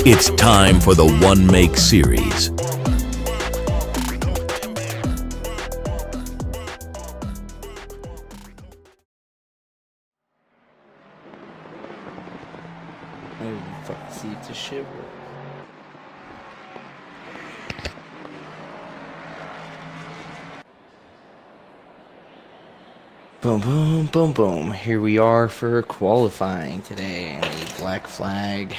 It's time for the One Make Series. Fucking seats a shiver. Boom, boom, boom, boom. Here we are for qualifying today in the Black Flag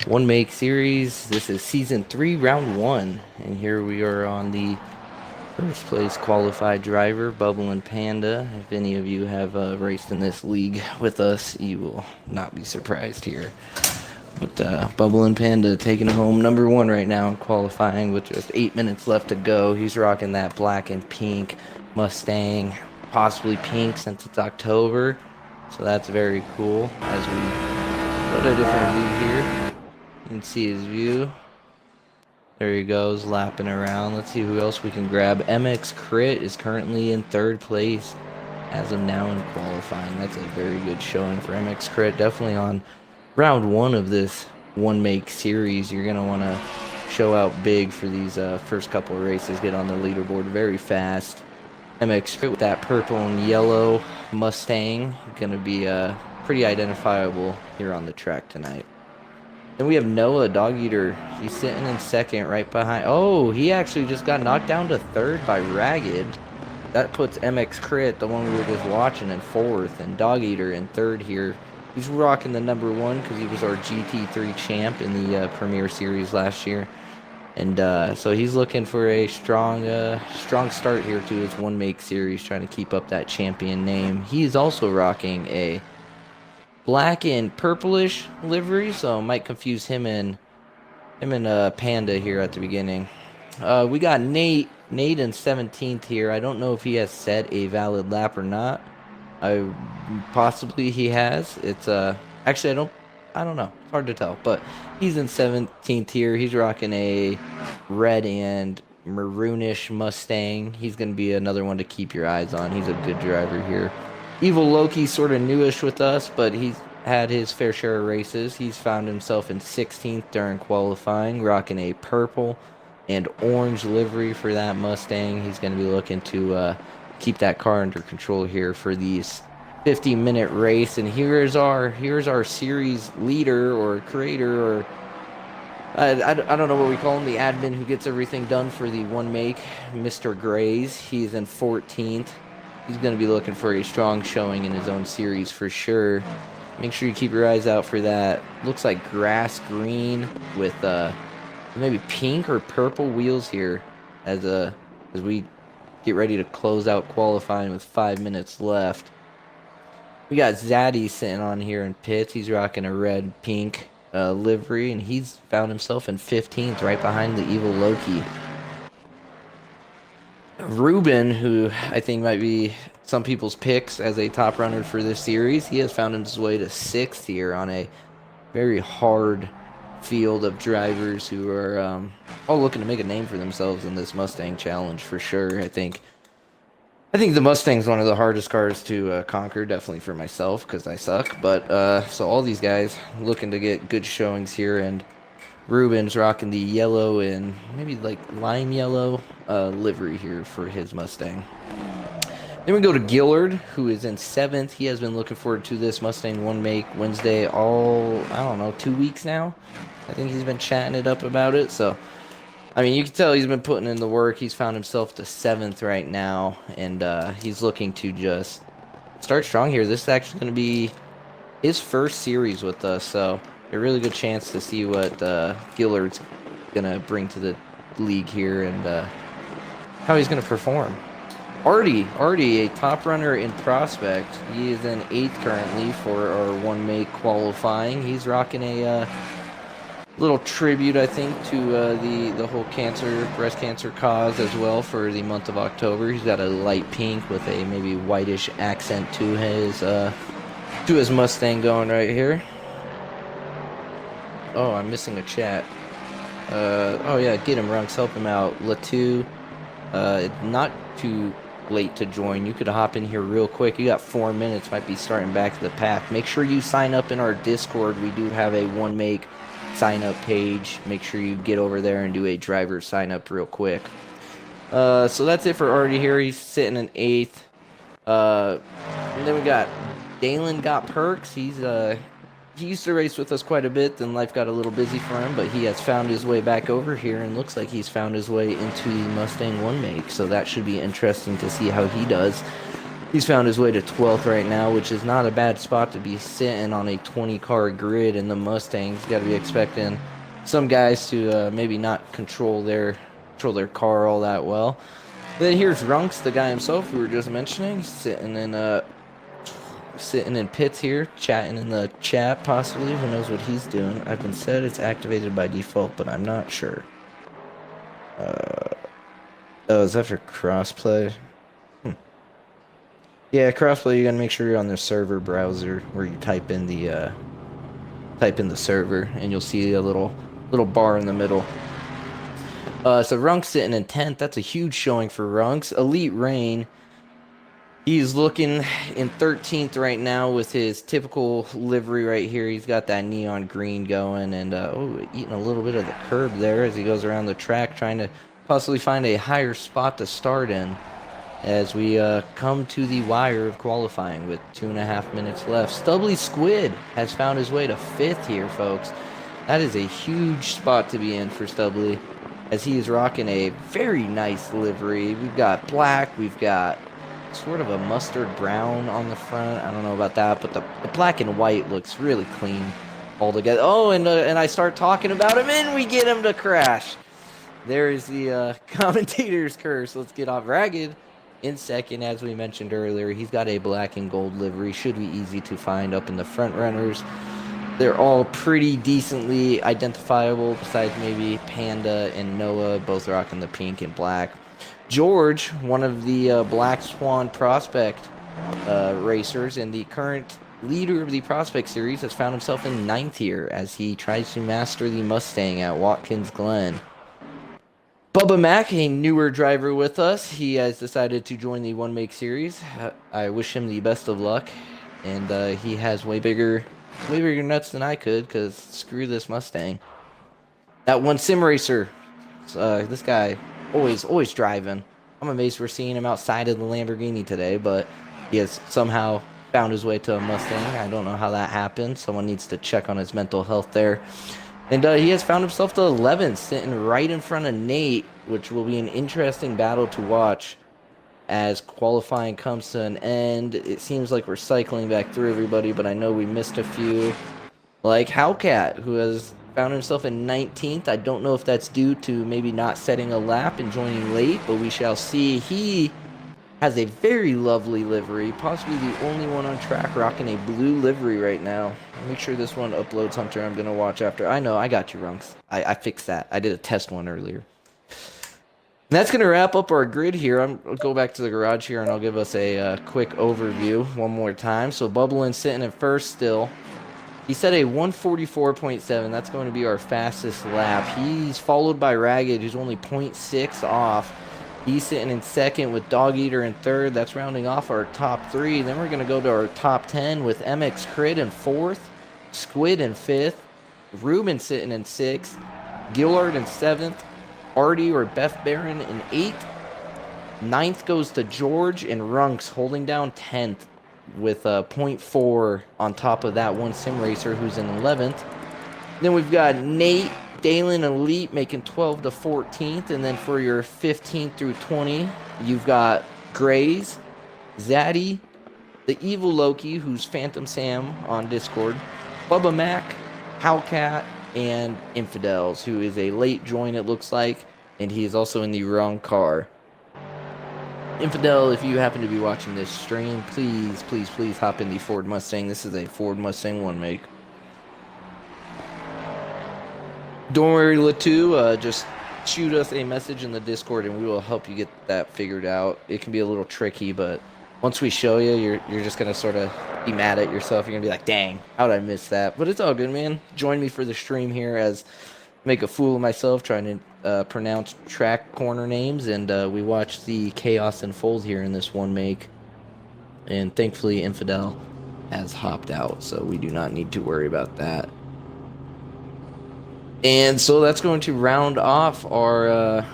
One Make Series. This is Season 3, Round 1. And here we are on the first place qualified driver, Bubble and Panda. If any of you have raced in this league with us, you will not be surprised here. But Bubble and Panda taking home number 1 right now in qualifying with just 8 minutes left to go. He's rocking that black and pink Mustang, possibly pink since it's October. So that's very cool. As we put a different view here, you can see his view. There he goes, lapping around. Let's see who else we can grab. MX Crit is currently in 3rd place as of now in qualifying. That's a very good showing for MX Crit. Definitely on round 1 of this One Make Series. You're going to want to show out big for these first couple of races. Get on the leaderboard very fast. MX Crit with that purple and yellow Mustang. Going to be pretty identifiable here on the track tonight. Then we have Noah, Dog Eater. He's sitting in 2nd right behind. Oh, he actually just got knocked down to 3rd by Ragged. That puts MX Crit, the one we were just watching, in 4th. And Dog Eater in 3rd here. He's rocking the number 1 because he was our GT3 champ in the Premier Series last year. And so he's looking for a strong start here to his One Make Series, trying to keep up that champion name. He's also rocking a black and purplish livery, so might confuse him and Panda here at the beginning. We got Nate in 17th here. I don't know if he has set a valid lap or not. Possibly he has. It's actually I don't know. It's hard to tell, but he's in 17th here. He's rocking a red and maroonish Mustang. He's going to be another one to keep your eyes on. He's a good driver here. Evil Loki, sort of newish with us, but he's had his fair share of races. He's found himself in 16th during qualifying, rocking a purple and orange livery for that Mustang. He's going to be looking to keep that car under control here for these 50-minute race. And here's our series leader or creator, or I don't know what we call him, the admin who gets everything done for the One Make, Mr. Grays. He's in 14th. He's going to be looking for a strong showing in his own series for sure. Make sure you keep your eyes out for that. Looks like grass green with maybe pink or purple wheels here as we get ready to close out qualifying with 5 minutes left. We got Zaddy sitting on here in pits. He's rocking a red pink livery, and he's found himself in 15th right behind the Evil Loki. Ruben, who I think might be some people's picks as a top runner for this series, he has found his way to 6th here on a very hard field of drivers who are all looking to make a name for themselves in this Mustang Challenge for sure. I think the Mustang's one of the hardest cars to conquer, definitely for myself because I suck. But so all these guys looking to get good showings here, and Ruben's rocking the yellow and maybe like lime yellow livery here for his Mustang. Then we go to Gillard, who is in 7th. He has been looking forward to this Mustang One Make Wednesday all, 2 weeks now. I think he's been chatting it up about it. So, I mean, you can tell he's been putting in the work. He's found himself to 7th right now, and he's looking to just start strong here. This is actually going to be his first series with us, so a really good chance to see what Gillard's going to bring to the league here and how he's going to perform. Artie, a top runner in Prospect. He is in 8th currently for our One Make qualifying. He's rocking a little tribute, I think, to the whole breast cancer cause as well for the month of October. He's got a light pink with a maybe whitish accent to his Mustang going right here. Oh, I'm missing a chat. Oh yeah, get him, Runks, help him out. Latu, not too late to join. You could hop in here real quick. You got 4 minutes, might be starting back to the pack. Make sure you sign up in our Discord. We do have a One Make sign up page. Make sure you get over there and do a driver sign up real quick. So that's it for Artie here. He's sitting in 8th. And then we got Dalen got perks. He used to race with us quite a bit, then life got a little busy for him, but he has found his way back over here and looks like he's found his way into the Mustang 1 make, so that should be interesting to see how he does. He's found his way to 12th right now, which is not a bad spot to be sitting on a 20-car grid in the Mustangs. Got to be expecting some guys to maybe not control their car all that well. Then here's Runks, the guy himself we were just mentioning, sitting in pits here, chatting in the chat possibly. Who knows what he's doing? I've been said it's activated by default, but I'm not sure. Oh, is that for crossplay? Yeah, crossplay. You gotta make sure you're on the server browser where you type in the server, and you'll see a little bar in the middle. So Runks sitting in 10th. That's a huge showing for Runks. Elite Rain. He's looking in 13th right now with his typical livery right here. He's got that neon green going and eating a little bit of the curb there as he goes around the track trying to possibly find a higher spot to start in as we come to the wire of qualifying with 2.5 minutes left. Stubbly Squid has found his way to 5th here, folks. That is a huge spot to be in for Stubbly as he is rocking a very nice livery. We've got black, we've got sort of a mustard brown on the front. I don't know about that, but the black and white looks really clean all together. Oh, and I start talking about him, and we get him to crash. There is the commentator's curse. Let's get off. Ragged in second, as we mentioned earlier. He's got a black and gold livery. Should be easy to find up in the front runners. They're all pretty decently identifiable, besides maybe Panda and Noah, both rocking the pink and black. George, one of the Black Swan Prospect racers and the current leader of the Prospect Series, has found himself in 9th here as he tries to master the Mustang at Watkins Glen. Bubba Mack, a newer driver with us, he has decided to join the 1 Make Series. I wish him the best of luck, and he has way bigger nuts than I could, because screw this Mustang. That one sim racer, this guy, always driving. I'm amazed we're seeing him outside of the Lamborghini today, but he has somehow found his way to a Mustang. I don't know how that happened. Someone needs to check on his mental health there. And he has found himself to 11th, sitting right in front of Nate, which will be an interesting battle to watch as qualifying comes to an end. It seems like we're cycling back through everybody, but I know we missed a few. Like Howcat, who has found himself in 19th. I don't know if that's due to maybe not setting a lap and joining late, but we shall see. He has a very lovely livery, possibly the only one on track rocking a blue livery right now. Make sure this one uploads, Hunter. I'm going to watch after. I know, I got you, Runks. I fixed that. I did a test one earlier. And that's going to wrap up our grid here. I'll go back to the garage here, and I'll give us a quick overview one more time. So Bubbling sitting at first still. He set a 144.7. That's going to be our fastest lap. He's followed by Ragged, who's only 0.6 off. He's sitting in second with Dog Eater in third. That's rounding off our top 3. Then we're going to go to our top 10 with MX Crit in 4th, Squid in 5th, Ruben sitting in 6th, Gillard in 7th, Artie or Beth Barron in 8th. 9th goes to George, and Runks holding down 10th with 0.4 on top of that one sim racer who's in 11th. Then we've got Nate, Dalen, and Elite making 12 to 14th. And then for your 15th through 20, you've got Grays, Zaddy, the Evil Loki, who's Phantom Sam on Discord, Bubba Mac, Howcat, and Infidels, who is a late join, it looks like, and he is also in the wrong car. Infidel, if you happen to be watching this stream, please hop in the Ford Mustang. This is a Ford Mustang 1 make. Don't worry, Latu, just shoot us a message in the Discord and we will help you get that figured out. It can be a little tricky, but once we show you, you're just going to sort of be mad at yourself. You're going to be like, dang, how'd I miss that? But it's all good, man. Join me for the stream here as I make a fool of myself trying to pronounce track corner names, and we watch the chaos unfold here in this 1 make. And thankfully, Infidel has hopped out, so we do not need to worry about that. And so that's going to round off our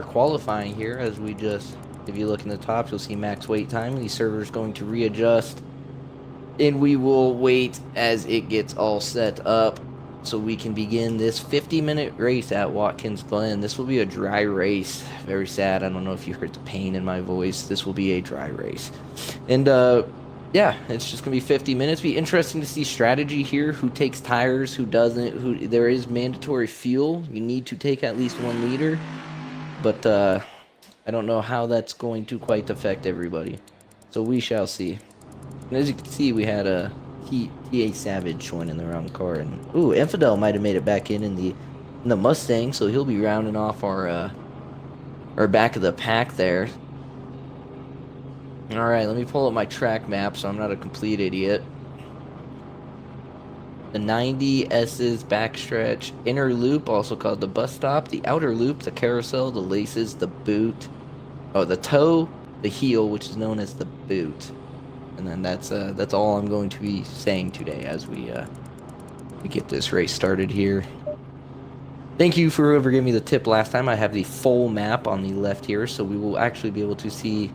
qualifying here. As we just, if you look in the top, you'll see max wait time. The server is going to readjust, and we will wait as it gets all set up so we can begin this 50-minute race at Watkins Glen. This will be a dry race. Very sad. I don't know if you heard the pain in my voice. This will be a dry race. And yeah, it's just gonna be 50 minutes. Be interesting to see strategy here. Who takes tires, who doesn't. Who there is mandatory fuel. You need to take at least 1 liter, but I don't know how that's going to quite affect everybody. So we shall see. And as you can see, we had a TA Savage joining the wrong car, and ooh, Infidel might have made it back in the Mustang, so he'll be rounding off our back of the pack there. All right, let me pull up my track map so I'm not a complete idiot. The 90S's backstretch, inner loop, also called the bus stop, the outer loop, the carousel, the laces, the boot, the toe, the heel, which is known as the boot. And then that's all I'm going to be saying today as we get this race started here. Thank you for whoever gave me the tip last time. I have the full map on the left here, so we will actually be able to see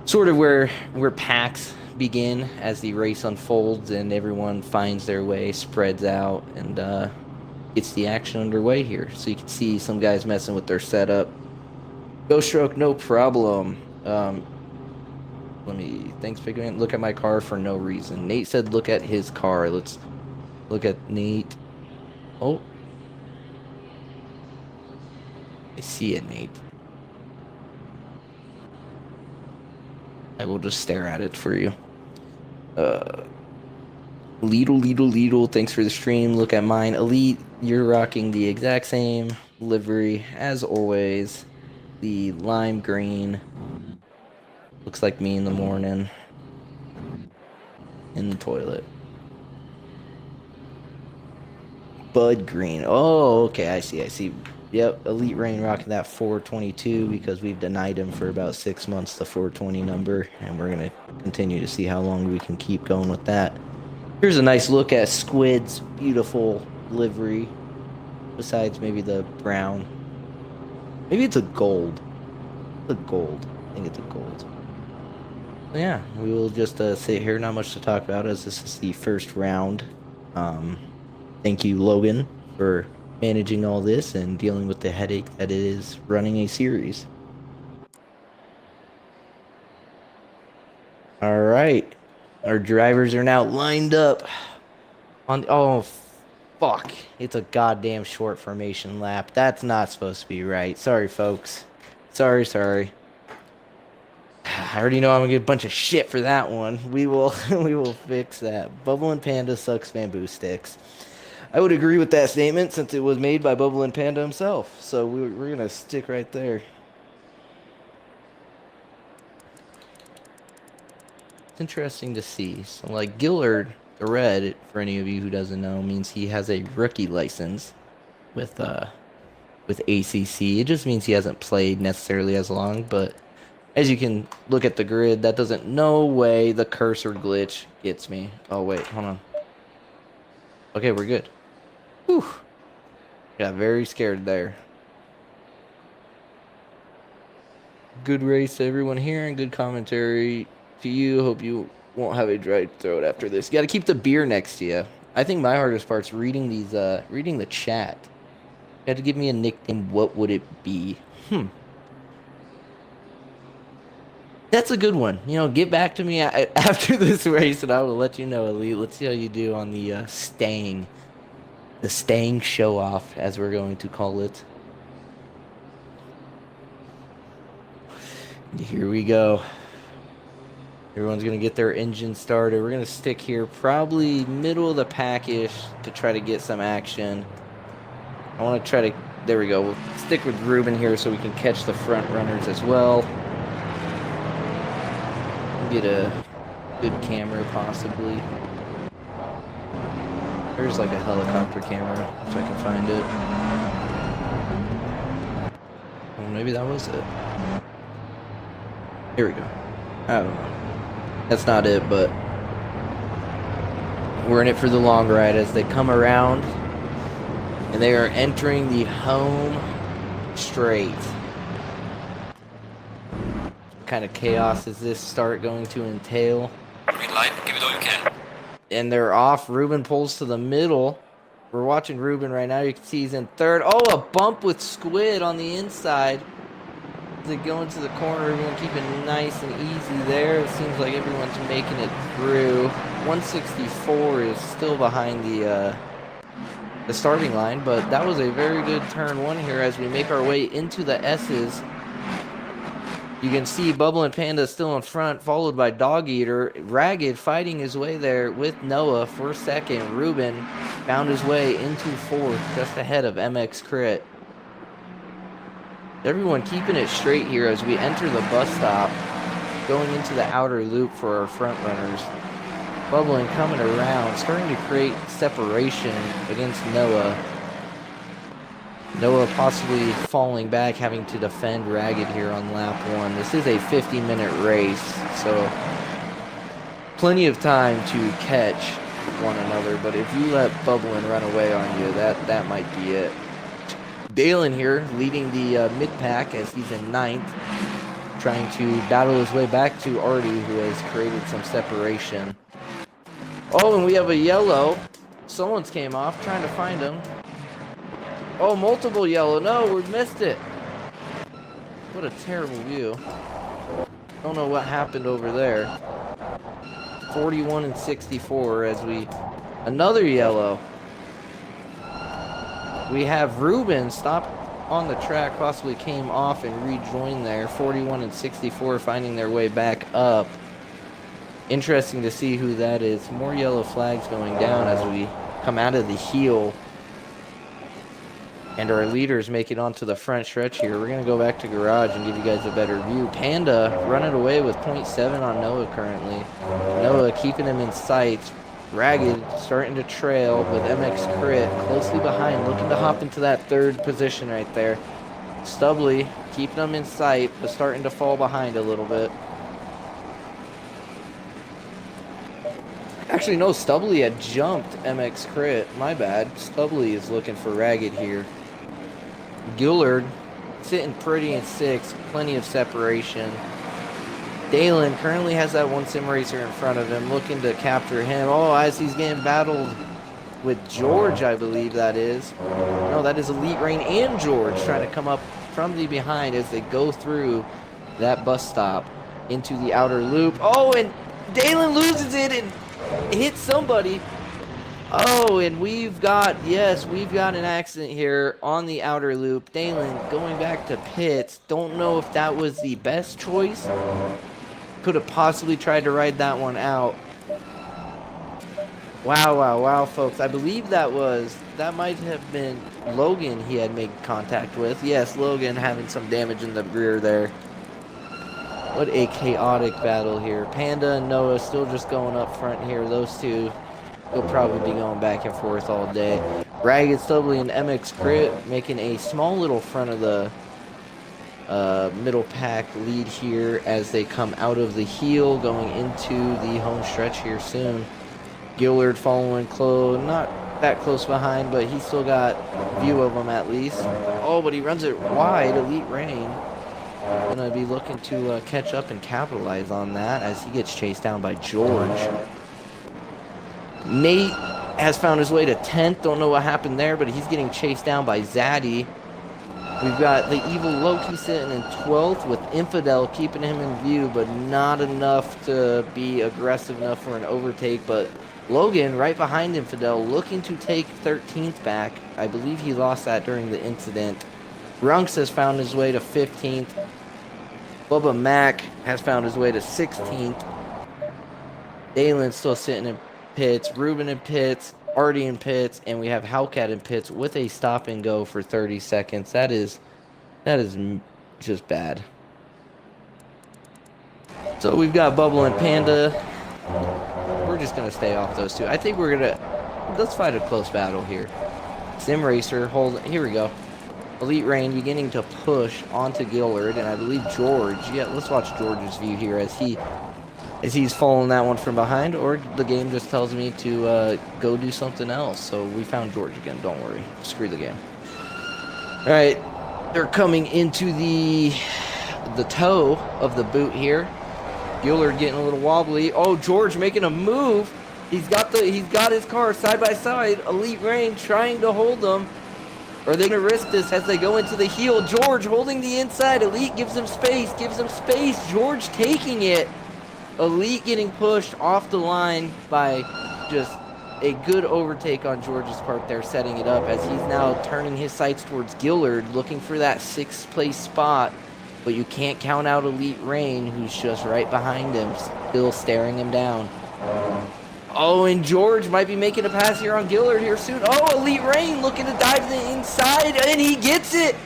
sort of where packs begin as the race unfolds and everyone finds their way, spreads out, and gets the action underway here. So you can see some guys messing with their setup. Ghost stroke, no problem. Thanks for going. Look at my car for no reason. Nate said look at his car. Let's look at Nate. Oh. I see it, Nate. I will just stare at it for you. Lidl, thanks for the stream. Look at mine. Elite, you're rocking the exact same livery as always. The lime green. Looks like me in the morning. In the toilet. Bud green. Oh, okay, I see. Yep, Elite Rain rocking that 422 because we've denied him for about 6 months the 420 number, and we're going to continue to see how long we can keep going with that. Here's a nice look at Squid's beautiful livery, besides maybe the brown. Maybe it's a gold. I think it's a gold. Yeah, we will just sit here. Not much to talk about as this is the first round. Thank you, Logan, for managing all this and dealing with the headache that is running a series. All right, our drivers are now lined up on. Oh, fuck! It's a goddamn short formation lap. That's not supposed to be right. Sorry, folks. Sorry. I already know I'm gonna get a bunch of shit for that one. We will fix that. Bubble and Panda sucks bamboo sticks. I would agree with that statement since it was made by Bubble and Panda himself. So we're gonna stick right there. It's interesting to see. So like Gillard, the red, for any of you who doesn't know, means he has a rookie license with ACC. It just means he hasn't played necessarily as long, but as you can look at the grid, that doesn't, no way the cursor glitch gets me. Oh, wait, hold on. Okay, we're good. Whew. Got very scared there. Good race to everyone here and good commentary to you. Hope you won't have a dry throat after this. You got to keep the beer next to you. I think my hardest part's reading reading the chat. You had to give me a nickname. What would it be? That's a good one. You know, get back to me after this race, and I will let you know, Elite. Let's see how you do on the staying show off, as we're going to call it. And here we go. Everyone's gonna get their engine started. We're gonna stick here, probably middle of the pack-ish, to try to get some action. I want to try to. There we go. We'll stick with Ruben here so we can catch the front runners as well. Get a good camera, possibly. There's like a helicopter camera, if I can find it. Well, maybe that was it. Here we go. I don't know. That's not it, but we're in it for the long ride as they come around. And they are entering the home straight. What kind of chaos is this start going to entail? Green light, give it all you can. And they're off. Ruben pulls to the middle. We're watching Ruben right now. You can see he's in third. Oh, a bump with Squid on the inside. They go into the corner. Everyone keeping it nice and easy there. It seems like everyone's making it through. 164 is still behind the starting line, but that was a very good turn one here as we make our way into the S's. You can see Bubble and Panda still in front, followed by Dog Eater. Ragged fighting his way there with Noah for second. Ruben found his way into fourth, just ahead of MX Crit. Everyone keeping it straight here as we enter the bus stop, going into the outer loop for our front runners. Bubbling coming around, starting to create separation against Noah. Noah possibly falling back, having to defend Ragged here on lap one. This is a 50-minute race, so plenty of time to catch one another. But if you let Bubbling run away on you, that might be it. Dalen here leading the mid-pack as he's in ninth, trying to battle his way back to Artie, who has created some separation. Oh, and we have a yellow. Someone's came off, trying to find him. Oh, multiple yellow. No, we missed it. What a terrible view. Don't know what happened over there. 41 and 64 as we... Another yellow. We have Ruben stopped on the track, possibly came off and rejoined there. 41 and 64 finding their way back up. Interesting to see who that is. More yellow flags going down as we come out of the heel. And our leaders make it onto the front stretch here. We're going to go back to garage and give you guys a better view. Panda running away with 0.7 on Noah currently. Noah keeping him in sight. Ragged starting to trail with MX Crit closely behind, looking to hop into that third position right there. Stubbly keeping him in sight, but starting to fall behind a little bit. Actually, no, Stubbly had jumped MX Crit. My bad. Stubbly is looking for Ragged here. Gillard sitting pretty in sixth. Plenty of separation. Dalen currently has that one sim racer in front of him, looking to capture him. Oh, as he's getting battled with George, I believe that is. No, that is Elite Rain and George trying to come up from the behind as they go through that bus stop into the outer loop. Oh, and Dalen loses it and hits somebody. Oh, and we've got an accident here on the outer loop. Dalen going back to pits. Don't know if that was the best choice. Could have possibly tried to ride that one out. Wow, folks. I believe that might have been Logan he had made contact with. Yes, Logan having some damage in the rear there. What a chaotic battle here. Panda and Noah still just going up front here. Those two will probably be going back and forth all day. Ragged, Stubbly, and MX Crit making a small little front of the middle pack lead here as they come out of the heel, going into the home stretch here soon. Gillard following close, not that close behind, but he still got view of them at least. Oh, but he runs it wide. Elite Rain gonna be looking to catch up and capitalize on that as he gets chased down by George. Nate has found his way to 10th. Don't know what happened there, but he's getting chased down by Zaddy. We've got the Evil Loki sitting in 12th with Infidel keeping him in view, but not enough to be aggressive enough for an overtake. But Logan right behind Infidel looking to take 13th back. I believe he lost that during the incident. Runks has found his way to 15th. Bubba Mac has found his way to 16th. Dalen still sitting in pits. Ruben in pits. Artie in pits. And we have Hellcat in pits with a stop and go for 30 seconds. That is just bad. So we've got Bubble and Panda. We're just going to stay off those two. I think we're going to... Let's fight a close battle here. Sim Racer, here we go. Elite Rain beginning to push onto Gillard, and I believe George. Yeah, let's watch George's view here as he Is he's following that one from behind, or the game just tells me to go do something else? So we found George again. Don't worry. Screw the game. All right, they're coming into the toe of the boot here. Gillard getting a little wobbly. Oh, George making a move. He's got his car side by side. Elite Rain trying to hold them. Are they gonna risk this as they go into the heel? George holding the inside. Elite gives him space. George taking it. Elite getting pushed off the line by just a good overtake on George's part there, setting it up as he's now turning his sights towards Gillard, looking for that 6th place spot. But you can't count out Elite Rain, who's just right behind him, still staring him down. Oh, and George might be making a pass here on Gillard here soon. Oh, Elite Rain looking to dive to the inside, and he gets it.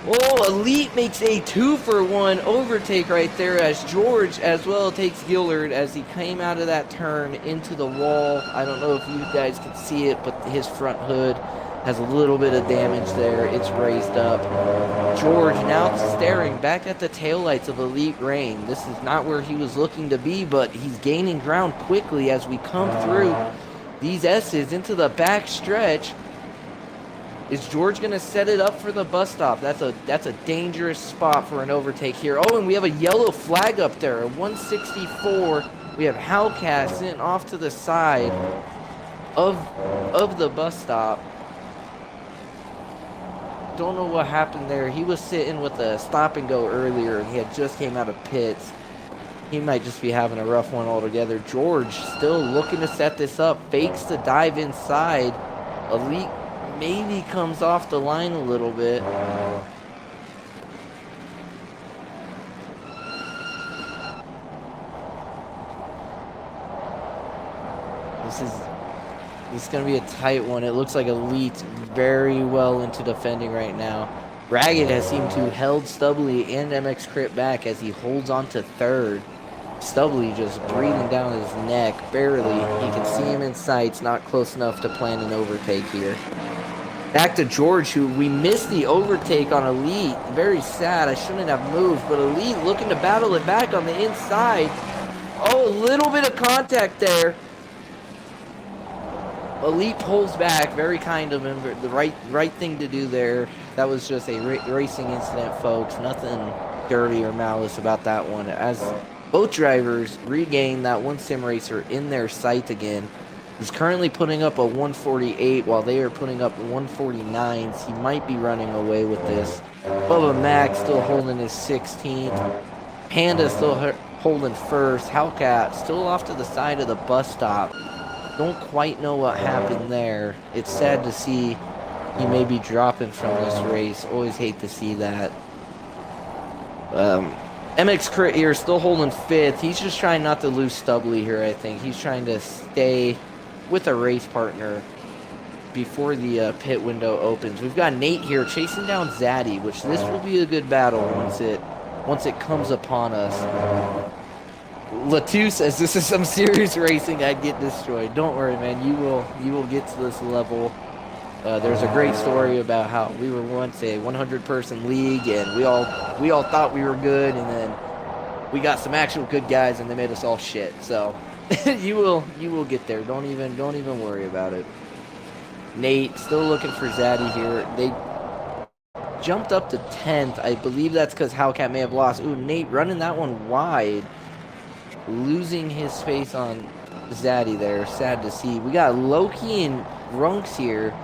Oh, Elite makes a 2-for-1 overtake right there as George as well takes Gillard as he came out of that turn into the wall. I don't know if you guys can see it, but his front hood has a little bit of damage there. It's raised up. George now staring back at the taillights of Elite Rain. This is not where he was looking to be, but he's gaining ground quickly as we come through these S's into the back stretch. Is George going to set it up for the bus stop? That's a dangerous spot for an overtake here. Oh, and we have a yellow flag up there, a 164. We have Hellcat sitting off to the side of the bus stop. Don't know what happened there. He was sitting with a stop and go earlier, and he had just came out of pits. He might just be having a rough one altogether. George still looking to set this up. Fakes the dive inside. Elite maybe comes off the line a little bit. This is going to be a tight one. It looks like Elite very well into defending right now. Ragged has seemed to held Stubbly and MX Crit back as he holds on to 3rd. Stubbly just breathing down his neck, barely. You can see him in sights, not close enough to plan an overtake here. Back to George, who we missed the overtake on Elite. Very sad. I shouldn't have moved, but Elite looking to battle it back on the inside. Oh, a little bit of contact there. Elite pulls back, very kind of him, the right thing to do there. That was just a racing incident, folks. Nothing dirty or malice about that one. As both drivers regain that one sim racer in their sight again. He's currently putting up a 148 while they are putting up 149s. He might be running away with this. Bubba Mac still holding his 16th. Panda still holding 1st. Hellcat still off to the side of the bus stop. Don't quite know what happened there. It's sad to see he may be dropping from this race. Always hate to see that. MX Crit here still holding 5th. He's just trying not to lose Stubbly here, I think. He's trying to stay with a race partner before the pit window opens. We've got Nate here chasing down Zaddy, which this will be a good battle once it comes upon us. Latu says this is some serious racing. I'd get destroyed. Don't worry, man. You will get to this level. There's a great story about how we were once a 100-person league, and we all thought we were good, and then we got some actual good guys, and they made us all shit. So you will get there. Don't even worry about it. Nate still looking for Zaddy here. They jumped up to 10th. I believe that's because Hellcat may have lost. Ooh, Nate running that one wide. Losing his space on Zaddy there. Sad to see. We got Loki and Runks here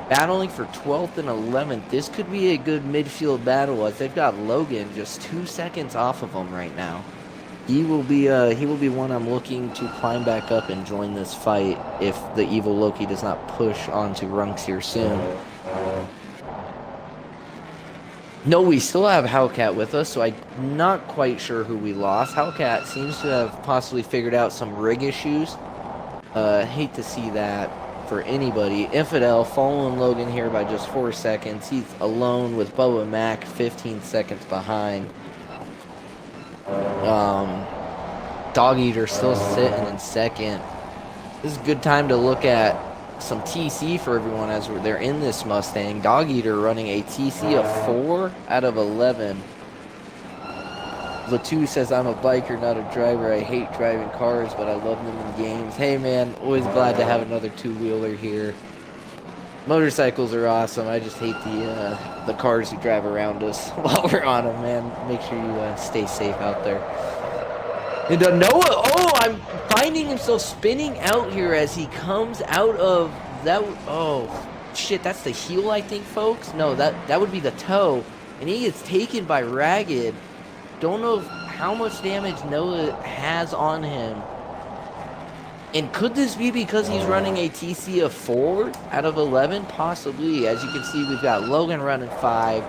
battling for 12th and 11th. This could be a good midfield battle as they've got Logan just 2 seconds off of him right now. He will be one I'm looking to climb back up and join this fight if the evil Loki does not push onto Runks here soon. No, we still have Hellcat with us, so I'm not quite sure who we lost. Hellcat seems to have possibly figured out some rig issues. Hate to see that for anybody. Infidel following Logan here by just 4 seconds. He's alone with Bubba Mac 15 seconds behind. Dog Eater still sitting in 2nd. This is a good time to look at some TC for everyone as they're in this Mustang. Dog Eater running a TC of 4 out of 11. Latu says, I'm a biker, not a driver. I hate driving cars, but I love them in games. Hey, man, always glad to have another two-wheeler here. Motorcycles are awesome. I just hate the cars who drive around us while we're on them, man. Make sure you stay safe out there. And Noah, oh, I'm finding himself spinning out here as he comes out of that. Oh, shit, that's the heel, I think, folks. No, that would be the toe. And he gets taken by Ragged. Don't know how much damage Noah has on him. And could this be because he's running a TC of 4 out of 11? Possibly. As you can see, we've got Logan running 5,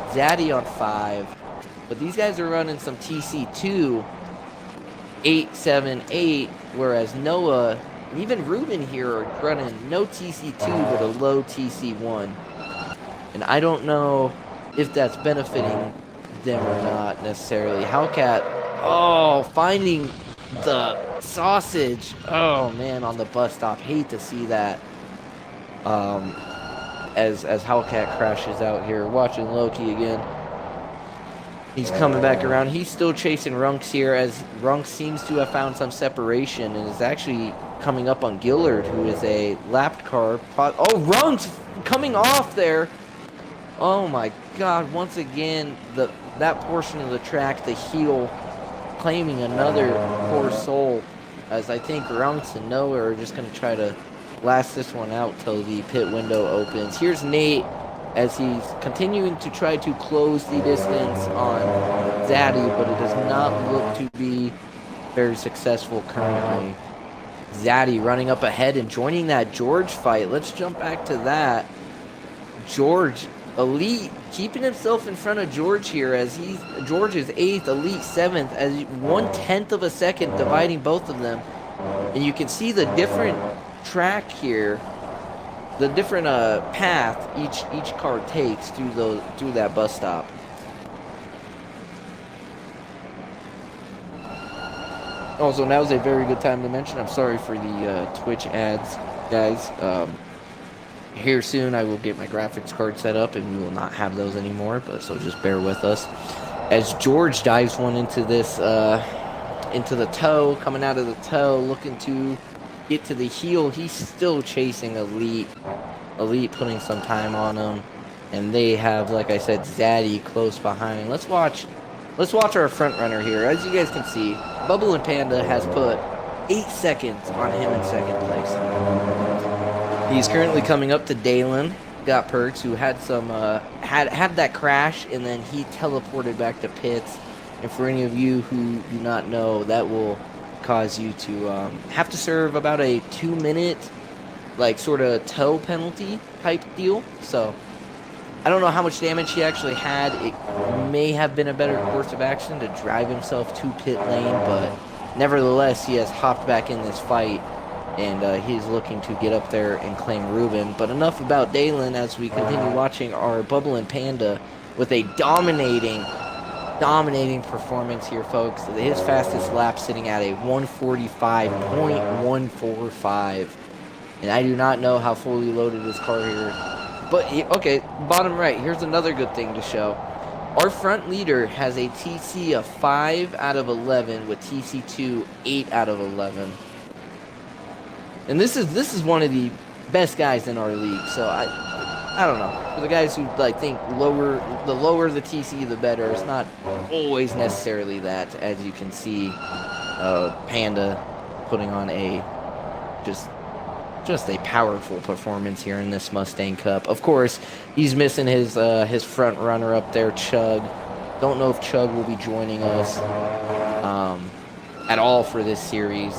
Zaddy on 5. But these guys are running some TC2, 8, 7, 8. Whereas Noah, and even Ruben here, are running no TC2, but a low TC1. And I don't know if that's benefiting them or not necessarily. Hellcat, oh, finding the sausage, oh man, on the bus stop. Hate to see that. As Hellcat crashes out here. Watching Loki again. He's coming back around. He's still chasing Runks here, as Runks seems to have found some separation and is actually coming up on Gillard, who is a lapped car. Oh, Runks coming off there. Oh my God! Once again, that portion of the track, the heel, claiming another poor soul, as I think Runks and Noah are just going to try to last this one out till the pit window opens. Here's Nate as he's continuing to try to close the distance on Zaddy, but it does not look to be very successful currently. Zaddy running up ahead and joining that George fight. Let's jump back to that. George, Elite, keeping himself in front of George here, as George is 8th, Elite 7th, as 1/10 of a second dividing both of them. And you can see the different track here, the different path each car takes through that bus stop. Also, now's a very good time to mention, I'm sorry for the Twitch ads, guys. Here soon I will get my graphics card set up and we will not have those anymore, but so just bear with us. As George dives one into this, into the toe, coming out of the toe, looking to get to the heel. He's still chasing Elite. Elite putting some time on him. And they have, like I said, Zaddy close behind. Let's watch our front runner here. As you guys can see, Bubble and Panda has put 8 seconds on him in second place. He's currently coming up to Dalen, got Perks, who had some had that crash, and then he teleported back to pits. And for any of you who do not know, that will cause you to have to serve about a 2-minute, like, sort of tow penalty type deal. So I don't know how much damage he actually had. It may have been a better course of action to drive himself to pit lane, but nevertheless, he has hopped back in this fight. And he's looking to get up there and claim Ruben. But enough about Dalen as we continue watching our Bubble and Panda with a dominating performance here, folks. His fastest lap sitting at a 145.145. And I do not know how fully loaded his car here. But, okay, bottom right, here's another good thing to show. Our front leader has a TC of 5 out of 11 with TC2 8 out of 11. And this is one of the best guys in our league. So I don't know. For the guys who think the lower the TC, the better. It's not always necessarily that. As you can see, Panda putting on a just a powerful performance here in this Mustang Cup. Of course, he's missing his front runner up there, Chug. Don't know if Chug will be joining us at all for this series.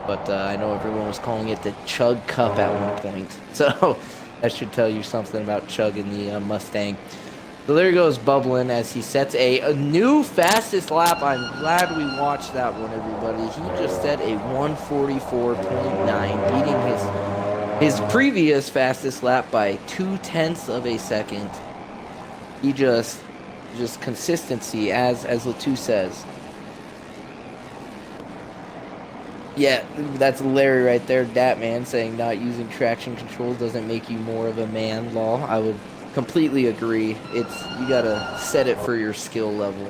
But I know everyone was calling it the Chug Cup at one point. So that should tell you something about Chug in the Mustang. So there goes Bubbling as he sets a new fastest lap. I'm glad we watched that one, everybody. He just set a 144.9, beating his previous fastest lap by 0.2 of a second. He just consistency, as Latu says. Yeah, that's Larry right there, Dat Man, saying not using traction control doesn't make you more of a man. Law, I would completely agree. You gotta set it for your skill level.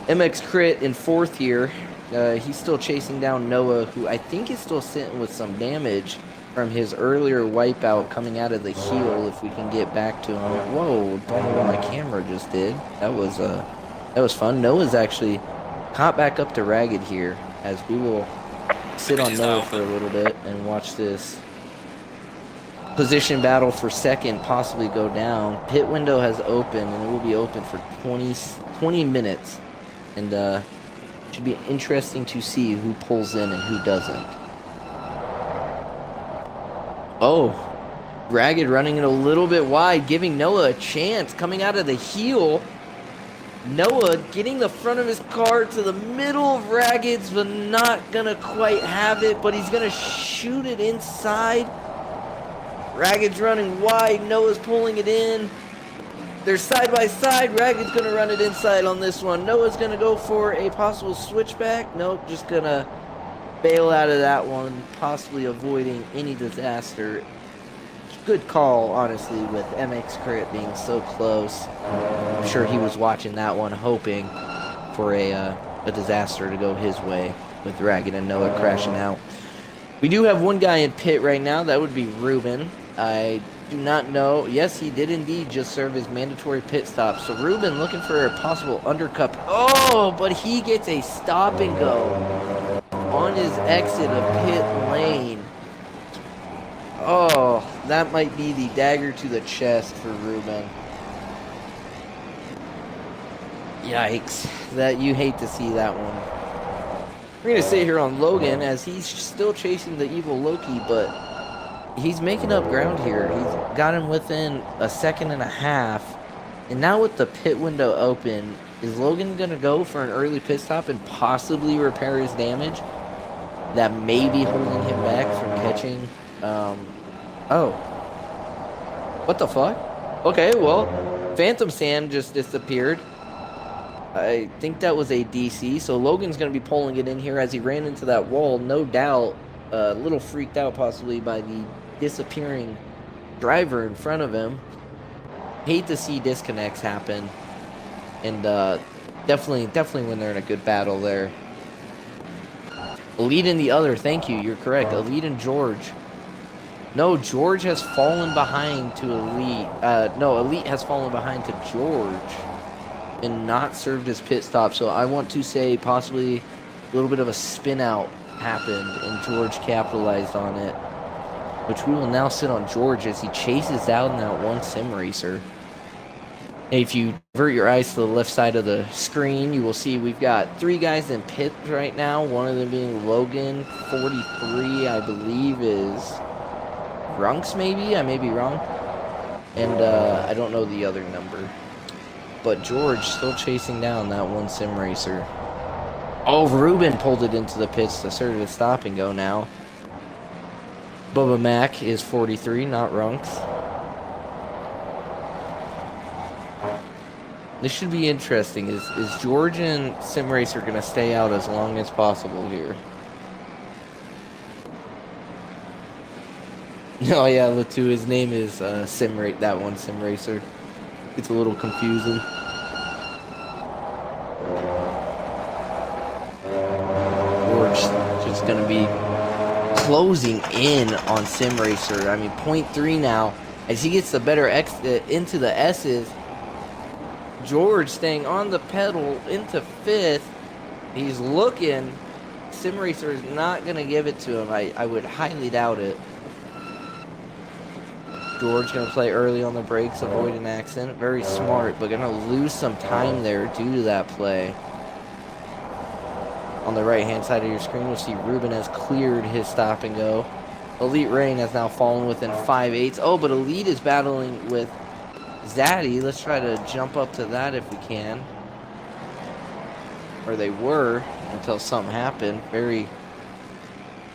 MX Crit in fourth here. He's still chasing down Noah, who I think is still sitting with some damage from his earlier wipeout coming out of the heel. If we can get back to him. Whoa! Don't know what my camera just did. That was fun. Noah's actually caught back up to Ragged here, as we will sit on Noah for a little bit and watch this position battle for second possibly go down. Pit window has opened, and it will be open for 20 minutes. And it should be interesting to see who pulls in and who doesn't. Oh, Ragged running it a little bit wide, giving Noah a chance. Coming out of the heel, Noah getting the front of his car to the middle of Ragged's, but not going to quite have it. But he's going to shoot it inside. Ragged's running wide. Noah's pulling it in. They're side by side. Ragged's going to run it inside on this one. Noah's going to go for a possible switchback. Nope, just going to bail out of that one, possibly avoiding any disaster. Good call, honestly, with MX Crit being so close. I'm sure he was watching that one, hoping for a disaster to go his way with Ragged and Noah crashing out. We do have one guy in pit right now. That would be Ruben. I do not know. Yes, he did indeed just serve his mandatory pit stop. So Ruben looking for a possible undercut. Oh, but he gets a stop and go on his exit of pit lane. Oh, that might be the dagger to the chest for Ruben. Yikes. That you hate to see that one. We're going to sit here on Logan as he's still chasing the evil Loki, but he's making up ground here. He's got him within a second and a half. And now with the pit window open, is Logan going to go for an early pit stop and possibly repair his damage that may be holding him back from catching? Oh. What the fuck? Okay, well, Phantom Sand just disappeared. I think that was a DC, so Logan's going to be pulling it in here as he ran into that wall, no doubt. A little freaked out possibly by the disappearing driver in front of him. Hate to see disconnects happen. And definitely when they're in a good battle there. Elite and the other, thank you, you're correct. Elite and George. No, George has fallen behind to Elite. No, Elite has fallen behind to George and not served his pit stop. So I want to say possibly a little bit of a spin out happened and George capitalized on it, which we will now sit on George as he chases down that one sim racer. If you divert your eyes to the left side of the screen, you will see we've got 3 guys in pit right now. One of them being Logan, 43, I believe, is Runks, maybe? I may be wrong. And I don't know the other number. But George still chasing down that one sim racer. Oh, Ruben pulled it into the pits to serve a stop and go now. Bubba Mac is 43, not Runks. This should be interesting. Is George and sim racer going to stay out as long as possible here? Oh yeah, Latu, his name is that one sim racer. It's a little confusing. George just gonna be closing in on sim racer. I mean, 0.3 now as he gets the better exit into the S's. George staying on the pedal into 5th. He's looking. Sim racer is not gonna give it to him. I would highly doubt it. George going to play early on the brakes, avoid an accident. Very smart, but going to lose some time there due to that play. On the right-hand side of your screen, you'll see Ruben has cleared his stop and go. Elite Rain has now fallen within 5/8. Oh, but Elite is battling with Zaddy. Let's try to jump up to that if we can. Or they were until something happened. Very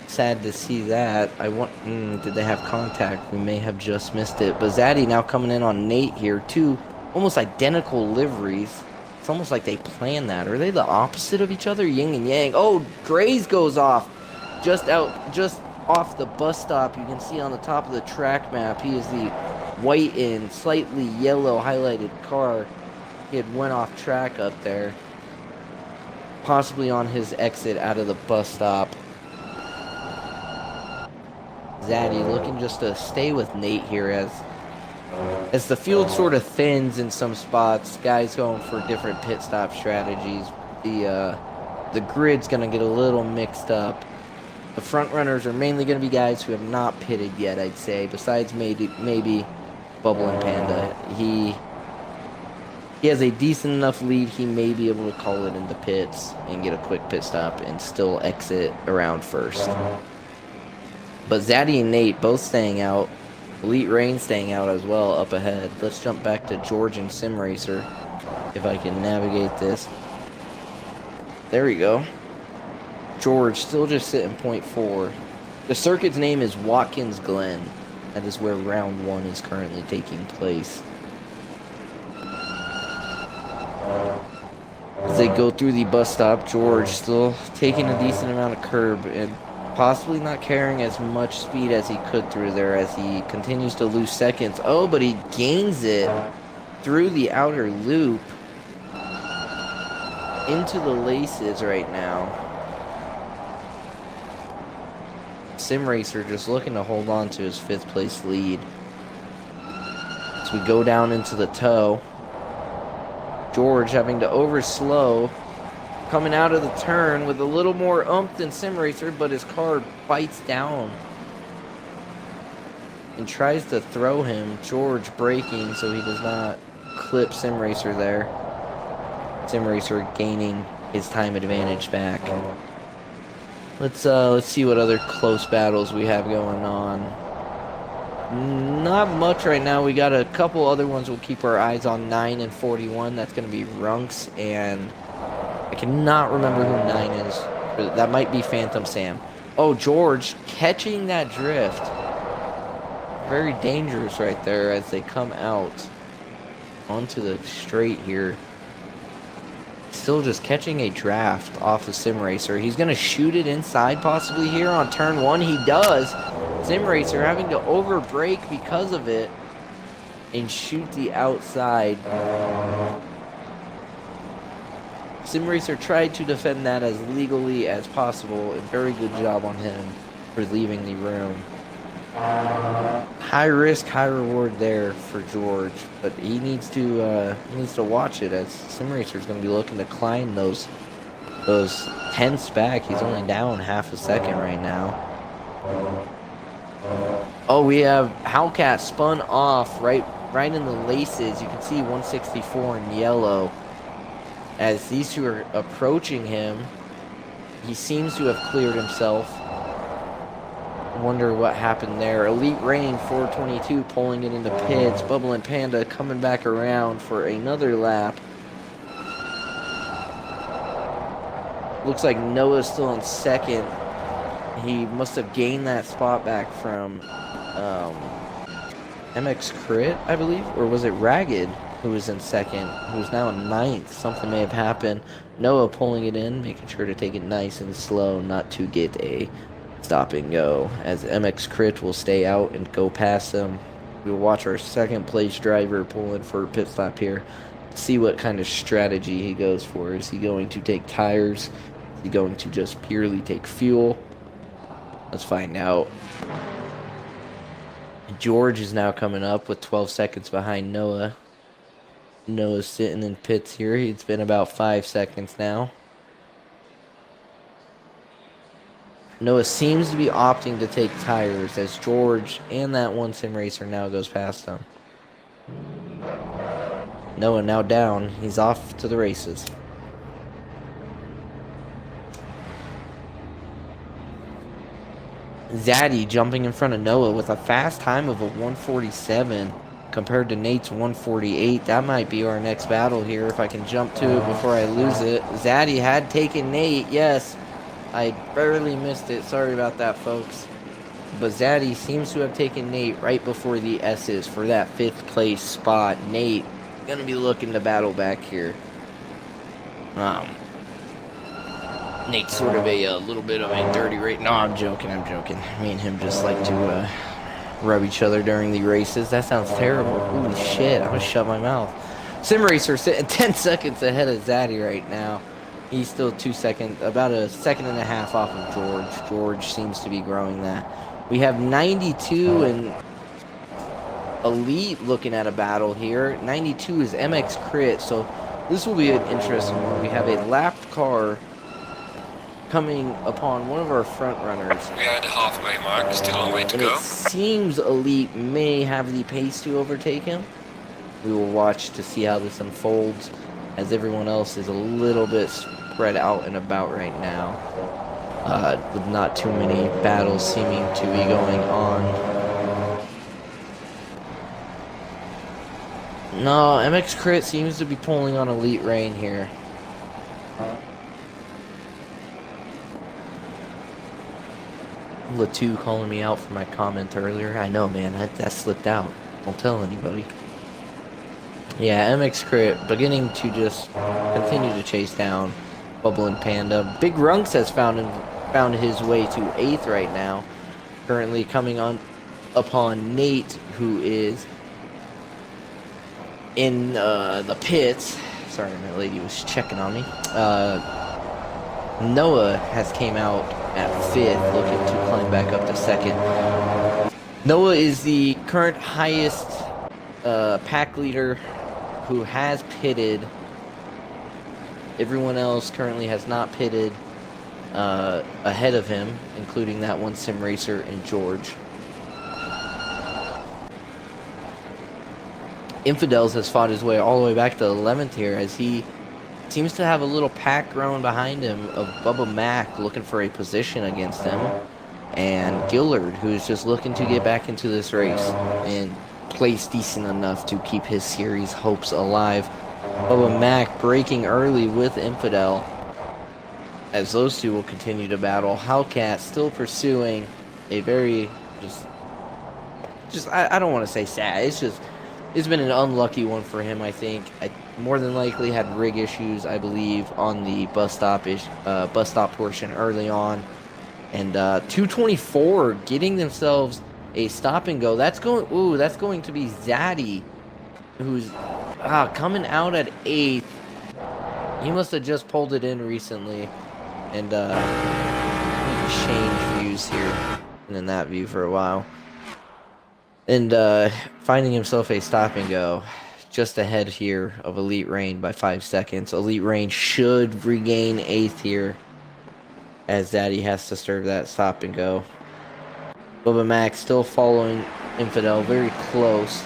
sad to see that. Did they have contact? We may have just missed it. But Zaddy now coming in on Nate here. 2 almost identical liveries. It's almost like they planned that. Are they the opposite of each other? Yin and yang. Oh, Grays goes off. Just off the bus stop. You can see on the top of the track map. He is the white and slightly yellow highlighted car. He had went off track up there. possibly on his exit out of the bus stop. Zaddy looking just to stay with Nate here as the field sort of thins in some spots. Guys going for different pit stop strategies. The grid's going to get a little mixed up. The front runners are mainly going to be guys who have not pitted yet, I'd say, besides maybe Bubble and Panda. He has a decent enough lead. He may be able to call it in the pits and get a quick pit stop and still exit around first. But Zaddy and Nate both staying out. Elite Rain staying out as well up ahead. Let's jump back to George and Sim Racer if I can navigate this. There we go. George still just sitting .4. The circuit's name is Watkins Glen. That is where round 1 is currently taking place. As they go through the bus stop, George still taking a decent amount of curb and possibly not carrying as much speed as he could through there as he continues to lose seconds. Oh, but he gains it through the outer loop into the laces right now. Sim Racer just looking to hold on to his 5th place lead. As we go down into the toe, George having to overslow, coming out of the turn with a little more oomph than Sim Racer, but his car bites down and tries to throw him. George braking so he does not clip Sim Racer there. Sim Racer gaining his time advantage back. Let's see what other close battles we have going on. Not much right now. We got a couple other ones we'll keep our eyes on. 9 and 41. That's going to be Runks, and I cannot remember who 9 is. That might be Phantom Sam. Oh, George catching that drift. Very dangerous right there as they come out onto the straight here. Still just catching a draft off the Sim Racer. He's going to shoot it inside possibly here on turn 1. He does. Sim Racer having to overbrake because of it and shoot the outside. Sim Racer tried to defend that as legally as possible. A very good job on him for leaving the room. High risk, high reward there for George, but he needs to watch it as Sim Racer is going to be looking to climb those tenths back. He's only down half a second right now. Oh, we have Hellcat spun off right in the laces. You can see 164 in yellow. As these two are approaching him, he seems to have cleared himself. Wonder what happened there. Elite Rain 422 pulling it into pits. Bubble and Panda coming back around for another lap. Looks like Noah's still in second. He must have gained that spot back from MX Crit, I believe, or was it Ragged who was in second, who's now in 9th. Something may have happened. Noah pulling it in, making sure to take it nice and slow, not to get a stop and go, as MX Crit will stay out and go past them. We'll watch our 2nd place driver pull in for a pit stop here. See what kind of strategy he goes for. Is he going to take tires? Is he going to just purely take fuel? Let's find out. George is now coming up with 12 seconds behind Noah. Noah's sitting in pits here. It's been about 5 seconds now. Noah seems to be opting to take tires as George and that one Sim Racer now goes past him. Noah now down. He's off to the races. Zaddy jumping in front of Noah with a fast time of a 147 compared to Nate's 148. That might be our next battle here if I can jump to it before I lose it. Zaddy had taken Nate, yes. I barely missed it. Sorry about that, folks. But Zaddy seems to have taken Nate right before the S's for that 5th place spot. Nate going to be looking to battle back here. Nate's sort of a little bit of a dirty race. No, I'm joking. Me and him just like to rub each other during the races. That sounds terrible. Holy shit, I'm going to shut my mouth. Sim Racer sitting 10 seconds ahead of Zaddy right now. He's still 2 seconds, about a second and a half off of George. George seems to be growing that. We have 92 and Elite looking at a battle here. 92 is MX Crit, so this will be an interesting one. We have a lapped car coming upon one of our front runners. We are at the halfway mark, still a long way to And go. it seems Elite may have the pace to overtake him. We will watch to see how this unfolds, as everyone else is a little bit spread out and about right now, with not too many battles seeming to be going on. No, MX Crit seems to be pulling on Elite Rain here. Latu calling me out for my comment earlier. I know, man, that slipped out. Don't tell anybody. Yeah, MX Crit beginning to just continue to chase down Bubble and Panda. Big Runks has found his way to 8th right now. Currently coming on upon Nate, who is in the pits. Sorry, my lady was checking on me. Noah has came out at 5th, looking to climb back up to 2nd. Noah is the current highest pack leader who has pitted. Everyone else currently has not pitted ahead of him, including that one sim racer and George. Infidels has fought his way all the way back to 11th here, as he seems to have a little pack growing behind him of Bubba Mac looking for a position against him, and Gillard, who's just looking to get back into this race and place decent enough to keep his series hopes alive. Bubba Mac breaking early with Infidel, as those two will continue to battle. Hellcat still pursuing a very I don't want to say sad. It's been an unlucky one for him, I think. More than likely had rig issues, I believe, on the bus stop portion early on. And 224 getting themselves a stop and go. That's going to be Zaddy, who's coming out at 8th. He must have just pulled it in recently. And change views here. And in that view for a while. And finding himself a stop and go just ahead here of Elite Rain by 5 seconds. Elite Rain should regain 8th here, as Zaddy has to serve that stop and go. Bubba Max still following Infidel very close.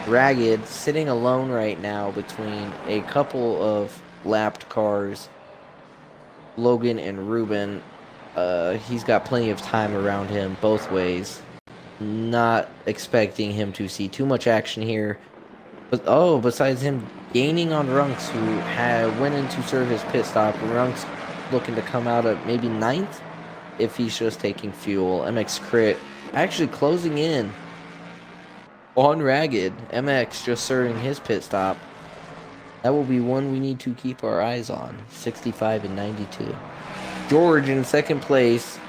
Ragged sitting alone right now between a couple of lapped cars, Logan and Ruben. He's got plenty of time around him both ways. Not expecting him to see too much action here. But besides him gaining on Runks, who went in to serve his pit stop. Runks looking to come out at maybe 9th if he's just taking fuel. MX Crit actually closing in on Ragged. MX just serving his pit stop. That will be one we need to keep our eyes on. 65 and 92. George in 2nd place,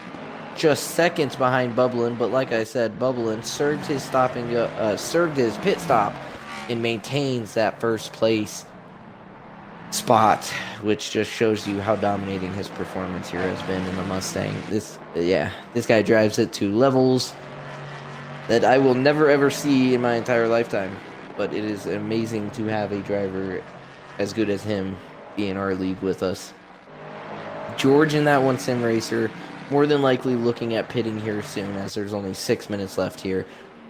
just seconds behind Bubblin, but like I said, Bubblin served his pit stop and maintains that 1st place spot, which just shows you how dominating his performance here has been in the Mustang. This guy drives it to levels that I will never ever see in my entire lifetime, but it is amazing to have a driver as good as him be in our league with us. George in that one sim racer, more than likely looking at pitting here soon, as there's only 6 minutes left here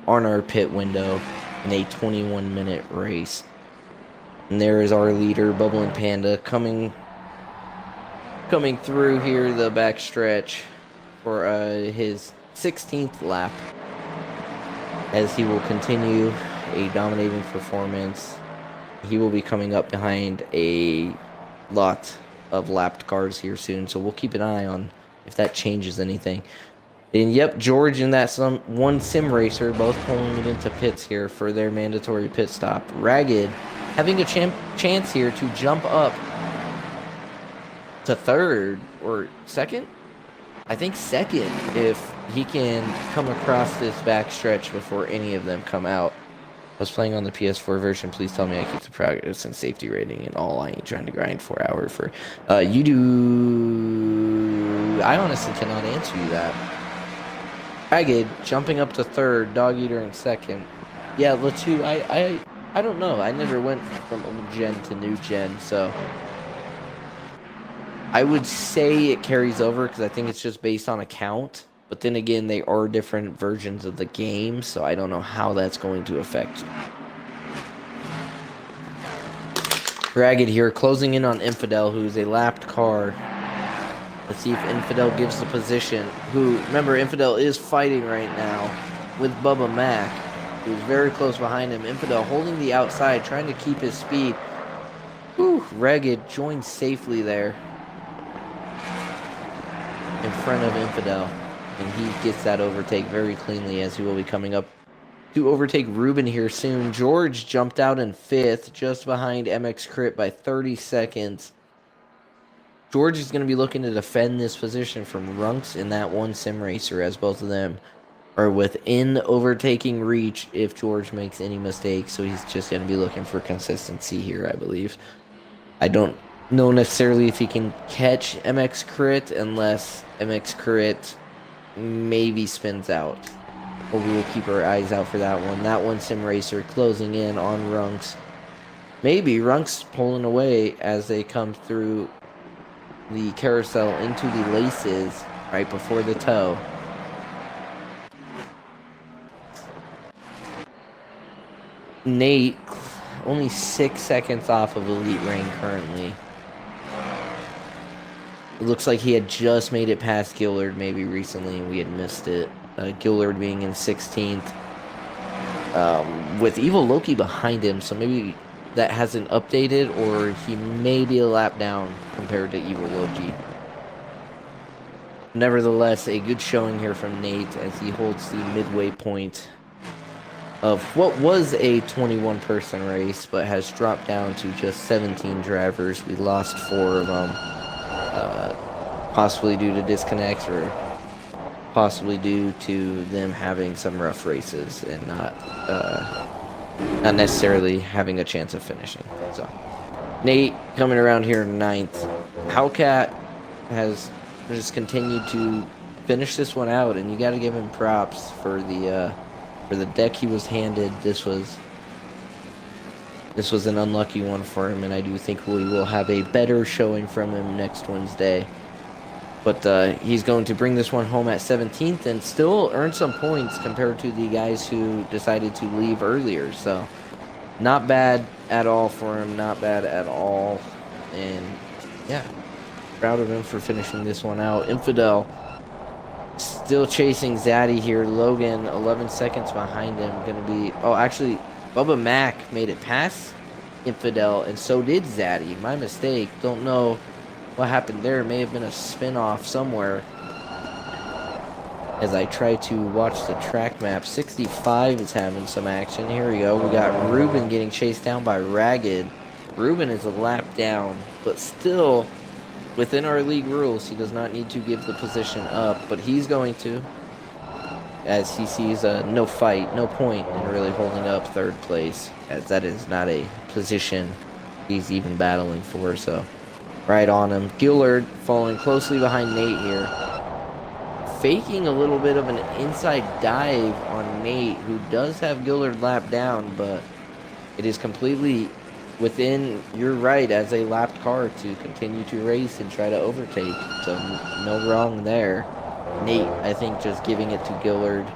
on our pit window in a 21-minute race. And there is our leader, Bubbling Panda, coming through here the back stretch for his 16th lap, as he will continue a dominating performance. He will be coming up behind a lot of lapped cars here soon, so we'll keep an eye on if that changes anything. And yep, George and that one sim racer both pulling it into pits here for their mandatory pit stop. Ragged having a chance here to jump up to 3rd or 2nd. I think 2nd, if he can come across this back stretch before any of them come out. was playing on the PS4 version. Please tell me I keep the progress and safety rating and all. I ain't trying to grind 4 hours for. You do. I honestly cannot answer you that. Ragged jumping up to third, Dog Eater in second. Yeah, Latu. I don't know. I never went from old gen to new gen, so I would say it carries over because I think it's just based on a count. But then again, they are different versions of the game, so I don't know how that's going to affect. Ragged here, closing in on Infidel, who's a lapped car. Let's see if Infidel gives the position. Remember, Infidel is fighting right now with Bubba Mac, who's very close behind him. Infidel holding the outside, trying to keep his speed. Whew, Ragged joins safely there in front of Infidel. And he gets that overtake very cleanly, as he will be coming up to overtake Ruben here soon. George jumped out in 5th, just behind MX Crit by 30 seconds. George is going to be looking to defend this position from Runks in that one sim racer, as both of them are within overtaking reach if George makes any mistakes. So he's just going to be looking for consistency here, I believe. I don't know necessarily if he can catch MX Crit unless MX Crit maybe spins out. But we will keep our eyes out for that one. That one sim racer closing in on Runks. Maybe Runks pulling away as they come through the carousel into the laces right before the toe. Nate only 6 seconds off of Elite Reign currently. It looks like he had just made it past Gillard maybe recently, and we had missed it. Gillard being in 16th. With Evil Loki behind him, so maybe that hasn't updated, or he may be a lap down compared to Evil Loki. Nevertheless, a good showing here from Nate as he holds the midway point of what was a 21-person race, but has dropped down to just 17 drivers. We lost 4 of them. Possibly due to disconnects or possibly due to them having some rough races and not necessarily having a chance of finishing. So Nate coming around here 9th. Hellcat has just continued to finish this one out, and you got to give him props for the deck he was handed. This was an unlucky one for him, and I do think we will have a better showing from him next Wednesday. But he's going to bring this one home at 17th and still earn some points compared to the guys who decided to leave earlier. So not bad at all for him. Not bad at all. And yeah, proud of him for finishing this one out. Infidel still chasing Zaddy here. Logan 11 seconds behind him. Going to be... Oh, actually, Bubba Mac made it past Infidel, and so did Zaddy. My mistake. Don't know what happened there. It may have been a spin-off somewhere. As I try to watch the track map, 65 is having some action. Here we go. We got Ruben getting chased down by Ragged. Ruben is a lap down, but still within our league rules, he does not need to give the position up, but he's going to, as he sees no fight, no point in really holding up 3rd place, as that is not a position he's even battling for. So right on him. Gillard falling closely behind Nate here. Faking a little bit of an inside dive on Nate, who does have Gillard lapped down, but it is completely within your right as a lapped car to continue to race and try to overtake. So no wrong there. Nate, I think, just giving it to Gillard.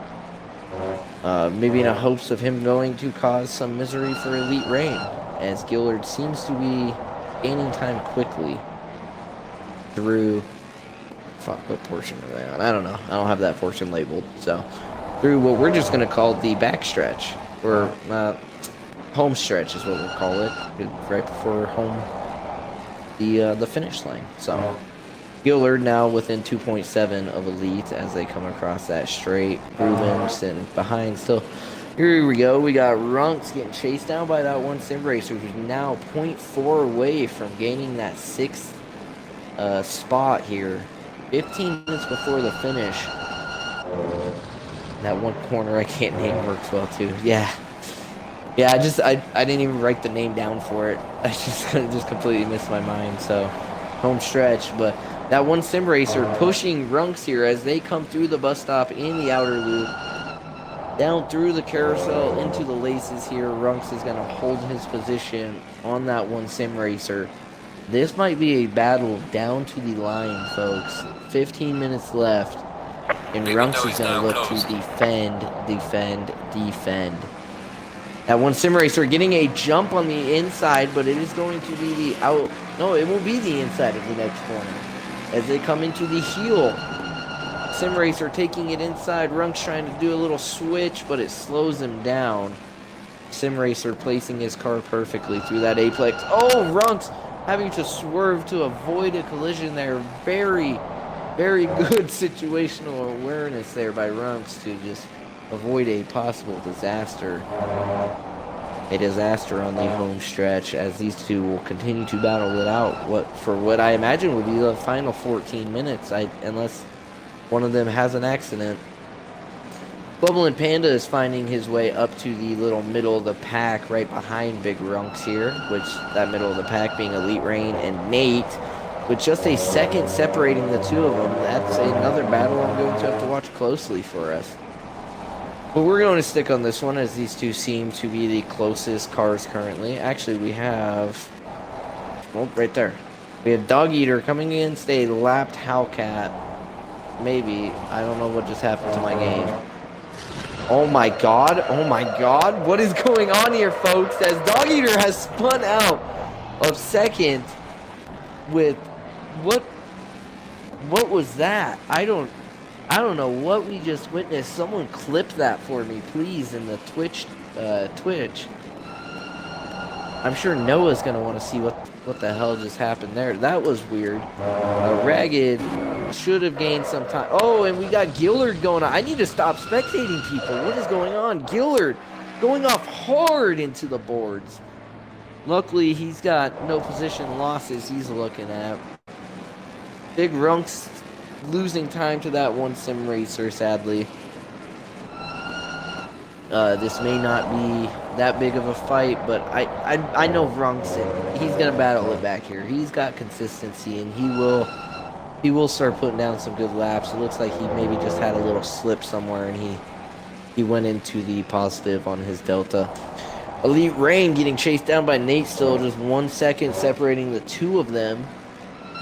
Maybe in the hopes of him going to cause some misery for Elite Reign, as Gillard seems to be gaining time quickly through... Fuck, what portion are they on? I don't know. I don't have that portion labeled. So, through what we're just going to call the backstretch, or home stretch is what we'll call it, right before home, the finish line. So, Gillard now within 2.7 of Elite as they come across that straight. Ruben sitting behind still. Here we go. We got Runks getting chased down by that one sim racer, who's now 0.4 away from gaining that 6th spot here. 15 minutes before the finish. That one corner I can't name works well too. Yeah. Yeah, I didn't even write the name down for it. I just completely missed my mind. So home stretch, but that one sim racer pushing Runks here as they come through the bus stop in the outer loop, down through the carousel into the laces here. Runks is gonna hold his position on that one sim racer. This might be a battle down to the line, folks. 15 minutes left, and Big Runks window is is gonna now look to closed. defend. That one sim racer getting a jump on the inside, but it is going to be the out. No, it will be the inside of the next corner as they come into the heel. Sim racer taking it inside. Runks trying to do a little switch, but it slows him down. Sim racer placing his car perfectly through that apex. Oh, Runks having to swerve to avoid a collision there. Very, very good situational awareness there by Runks to just avoid a possible disaster. A disaster on the home stretch as these two will continue to battle it out what I imagine will be the final 14 minutes, unless one of them has an accident. Bubbling Panda is finding his way up to the little middle of the pack right behind Big Runks here, which that middle of the pack being Elite Rain and Nate, with just a second separating the two of them. That's another battle I'm going to have to watch closely for us. But we're going to stick on this one as these two seem to be the closest cars currently. Actually, we have... Oh, right there. We have Dog Eater coming against a lapped Hellcat. Maybe. I don't know what just happened to my game. Oh my god. Oh my god. What is going on here, folks? As Dog Eater has spun out of second with... What was that? I don't know what we just witnessed. Someone clip that for me, please, in the Twitch. I'm sure Noah's gonna want to see what the hell just happened there. That was weird. Ragged should have gained some time. Oh, and we got Gillard going on. I need to stop spectating people. What is going on? Gillard going off hard into the boards. Luckily, he's got no position losses he's looking at. Big Runks losing time to that one sim racer, sadly. This may not be that big of a fight, but I know Runks, he's gonna battle it back here. He's got consistency, and he will start putting down some good laps. It looks like he maybe just had a little slip somewhere, and he went into the positive on his Delta. Elite Rain getting chased down by Nate still, just 1 second separating the two of them.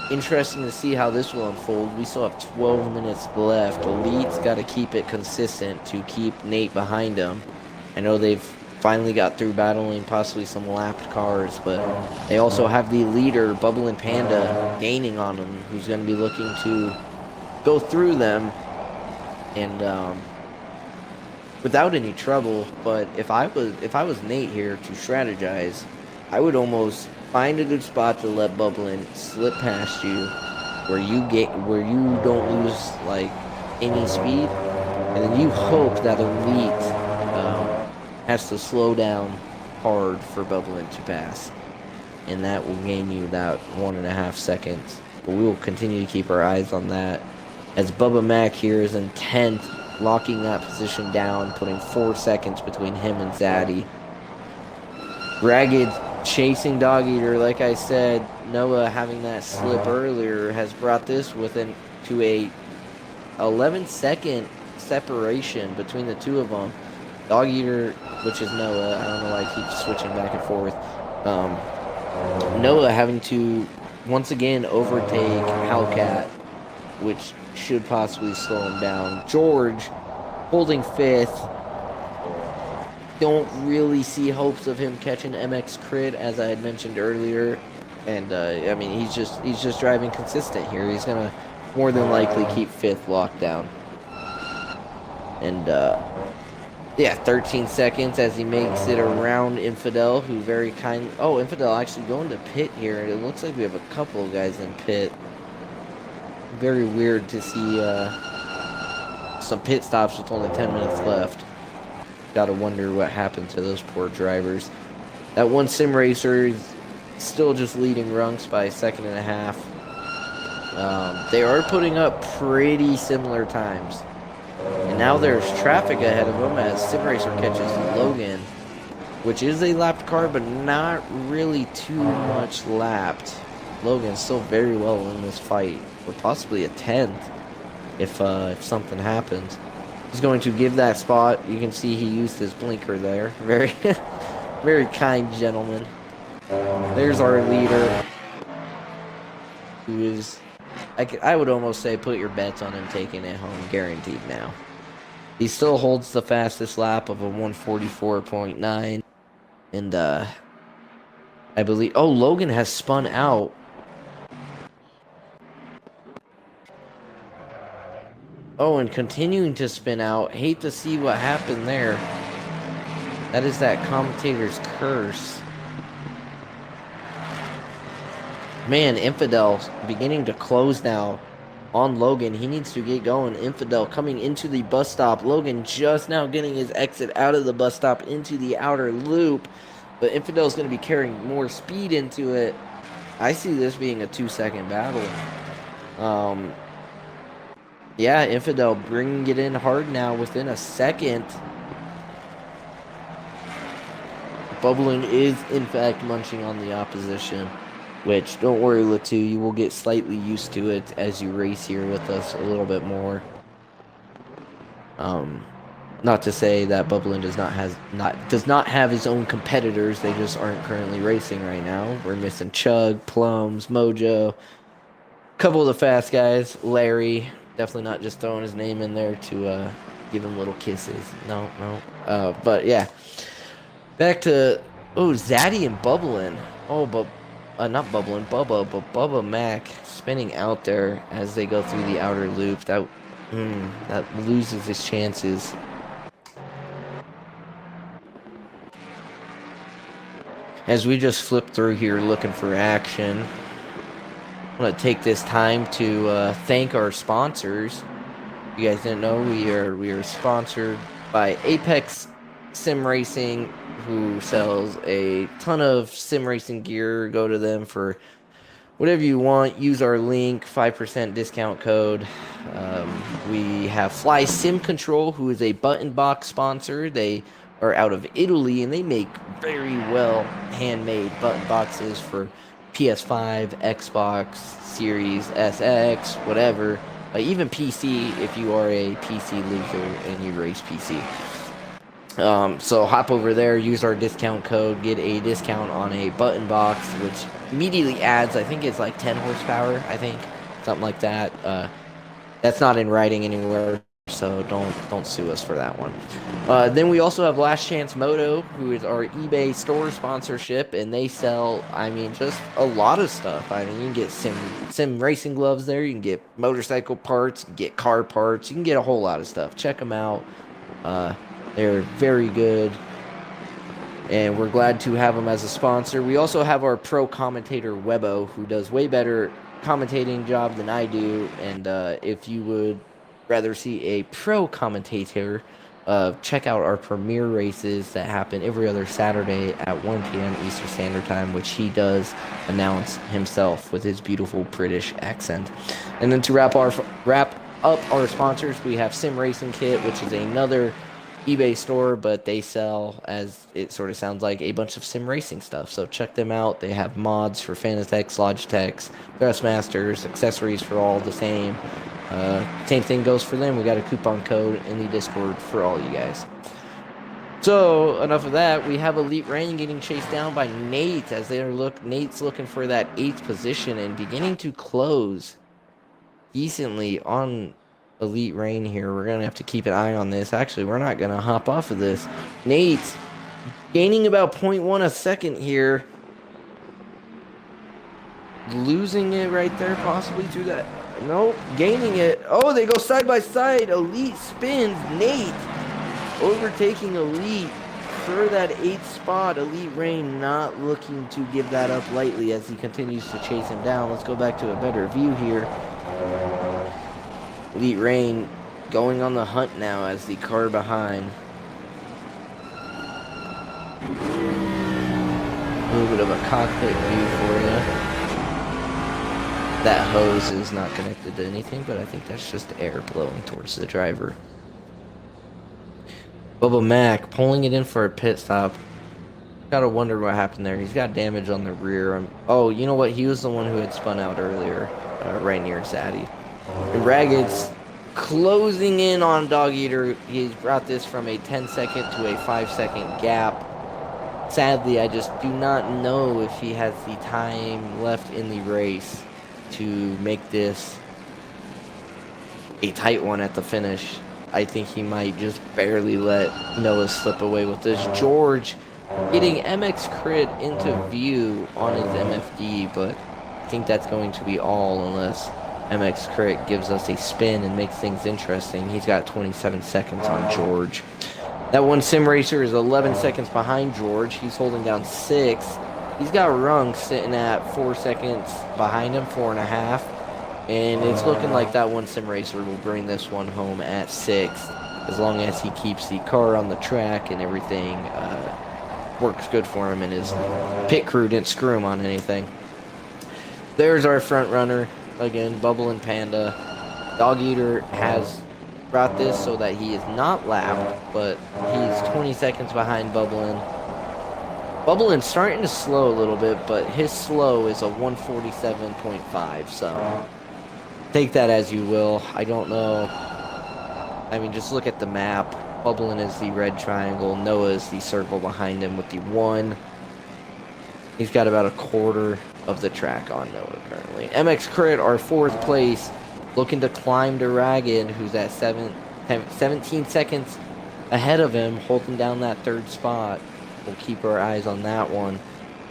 Interesting to see how this will unfold. We still have 12 minutes left. Elite's got to keep it consistent to keep Nate behind him. I know they've finally got through battling possibly some lapped cars, but they also have the leader, Bubbling Panda, gaining on them, who's going to be looking to go through them and without any trouble. But if I was Nate here to strategize, I would almost find a good spot to let Bubbling slip past you, where you don't lose like any speed, and then you hope that Elite has to slow down hard for Bubbling to pass, and that will gain you that 1.5 seconds. But we will continue to keep our eyes on that as Bubba Mac here is in 10th, locking that position down, putting 4 seconds between him and Zaddy. Ragged chasing Dog Eater, like I said. Noah having that slip earlier has brought this to a 11-second separation between the two of them. Dog Eater, which is Noah, I don't know why I keep switching back and forth. Noah having to once again overtake Hellcat, which should possibly slow him down. George holding 5th. Don't really see hopes of him catching MX Crit, as I had mentioned earlier, and I mean he's just driving consistent here. He's gonna more than likely keep 5th locked down, and yeah, 13 seconds as he makes it around Infidel, who very kind. Oh, Infidel actually going to pit here, and it looks like we have a couple of guys in pit. Very weird to see some pit stops with only 10 minutes left. Gotta wonder what happened to those poor drivers. That one sim racer is still just leading Runks by a second and a half. They are putting up pretty similar times. And now there's traffic ahead of them as sim racer catches Logan. which is a lapped car, but not really too much lapped. Logan's still very well in this fight, or possibly a 10th if something happens. He's going to give that spot. You can see he used his blinker there. Very, very kind gentleman. There's our leader, who is, I would almost say, put your bets on him taking it home, guaranteed now. He still holds the fastest lap of a 144.9, and I believe, oh, Logan has spun out. Oh, and continuing to spin out. Hate to see what happened there. That is that commentator's curse. Man, Infidel beginning to close now on Logan. He needs to get going. Infidel coming into the bus stop. Logan just now getting his exit out of the bus stop into the outer loop. But Infidel's going to be carrying more speed into it. I see this being a 2-second battle. Yeah, Infidel bringing it in hard now within a second. Bubbling is, in fact, munching on the opposition. Which, don't worry, Latu, you will get slightly used to it as you race here with us a little bit more. Not to say that Bubbling does not have his own competitors. They just aren't currently racing right now. We're missing Chug, Plums, Mojo, a couple of the fast guys, Larry. Definitely not just throwing his name in there to give him little kisses. No. But yeah, back to Zaddy and Bubbling. Not Bubbling, Bubba, but Bubba Mac spinning out there as they go through the outer loop. That loses his chances. As we just flip through here looking for action, I want to take this time to thank our sponsors. If you guys didn't know, we are sponsored by Apex Sim Racing, who sells a ton of sim racing gear. Go to them for whatever you want. Use our link, 5% discount code. We have Fly Sim Control, who is a button box sponsor. They are out of Italy, and they make very well handmade button boxes for PS5, Xbox Series SX, whatever. Even PC, if you are a PC loser and you race PC. So hop over there, use our discount code, get a discount on a button box, which immediately adds, I think it's like 10 horsepower, something like that. That's not in writing anywhere, so don't sue us for that one. Then we also have Last Chance Moto, who is our eBay store sponsorship, and they sell, just a lot of stuff. You can get sim racing gloves there, you can get motorcycle parts, you can get car parts, you can get a whole lot of stuff. Check them out. They're very good, and we're glad to have them as a sponsor. We also have our pro commentator, Webbo, who does way better commentating job than I do, and if you would rather see a pro commentator, check out our premiere races that happen every other Saturday at 1 p.m. Eastern Standard Time, which he does announce himself with his beautiful British accent. And then to wrap up our sponsors, we have Sim Racing Kit, which is another eBay store, but they sell, as it sort of sounds like, a bunch of sim racing stuff. So check them out. They have mods for Fanatec, Logitech, Thrustmasters, accessories for all the same. Same thing goes for them. We got a coupon code in the Discord for all you guys. So enough of that. We have Elite Rain getting chased down by Nate as Nate's looking for that 8th position and beginning to close decently on Elite Rain here. We're going to have to keep an eye on this. Actually, we're not going to hop off of this. Nate's gaining about 0.1 a second here. Losing it right there, possibly through that. Nope, gaining it. Oh, they go side by side. Elite spins. Nate overtaking Elite for that 8th spot. Elite Rain not looking to give that up lightly as he continues to chase him down. Let's go back to a better view here. Elite Rain going on the hunt now as the car behind. A little bit of a cockpit view for you. That hose is not connected to anything, but I think that's just air blowing towards the driver. Bubba Mac pulling it in for a pit stop. Gotta wonder what happened there. He's got damage on the rear. Oh, you know what? He was the one who had spun out earlier, right near Zaddy. And Ragged's closing in on Dog Eater. He's brought this from a 10-second to a 5-second gap. Sadly, I just do not know if he has the time left in the race to make this a tight one at the finish. I think he might just barely let Noah slip away with this. George getting MX Crit into view on his MFD, but I think that's going to be all unless MX Crit gives us a spin and makes things interesting. He's got 27 seconds on George. That one sim racer is 11 seconds behind George. He's holding down 6. He's got Rung sitting at 4 seconds behind him, 4.5. And it's looking like that one sim racer will bring this one home at 6, as long as he keeps the car on the track and everything works good for him and his pit crew didn't screw him on anything. There's our front runner again, Bubble and Panda. Dog Eater has brought this so that he is not lapped, but he's 20 seconds behind Bubblin. Bubblin starting to slow a little bit, but his slow is a 147.5, so take that as you will. I don't know. I mean, just look at the map. Bubblin is the red triangle. Noah is the circle behind him with the 1. He's got about a quarter of the track on Noah currently. MX Crit, our 4th place, looking to climb to Ragged, who's at 17 seconds ahead of him, holding down that 3rd spot. We'll keep our eyes on that one.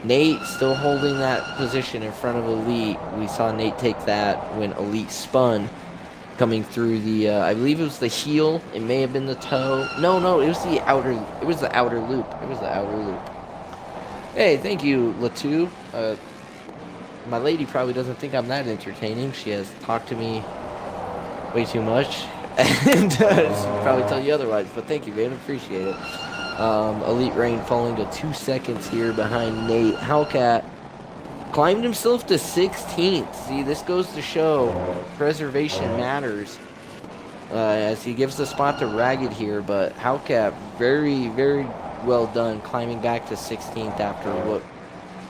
Nate still holding that position in front of Elite. We saw Nate take that when Elite spun, coming through the, I believe it was the heel. It may have been the toe. No, it was the outer. It was the outer loop. Hey, thank you, Latu. My lady probably doesn't think I'm that entertaining. She has talked to me way too much, and she'll probably tell you otherwise. But thank you, man. Appreciate it. Elite Rain falling to 2 seconds here behind Nate. Hellcat climbed himself to 16th. See, this goes to show preservation matters as he gives the spot to Ragged here. But Hellcat, very, very well done, climbing back to 16th after what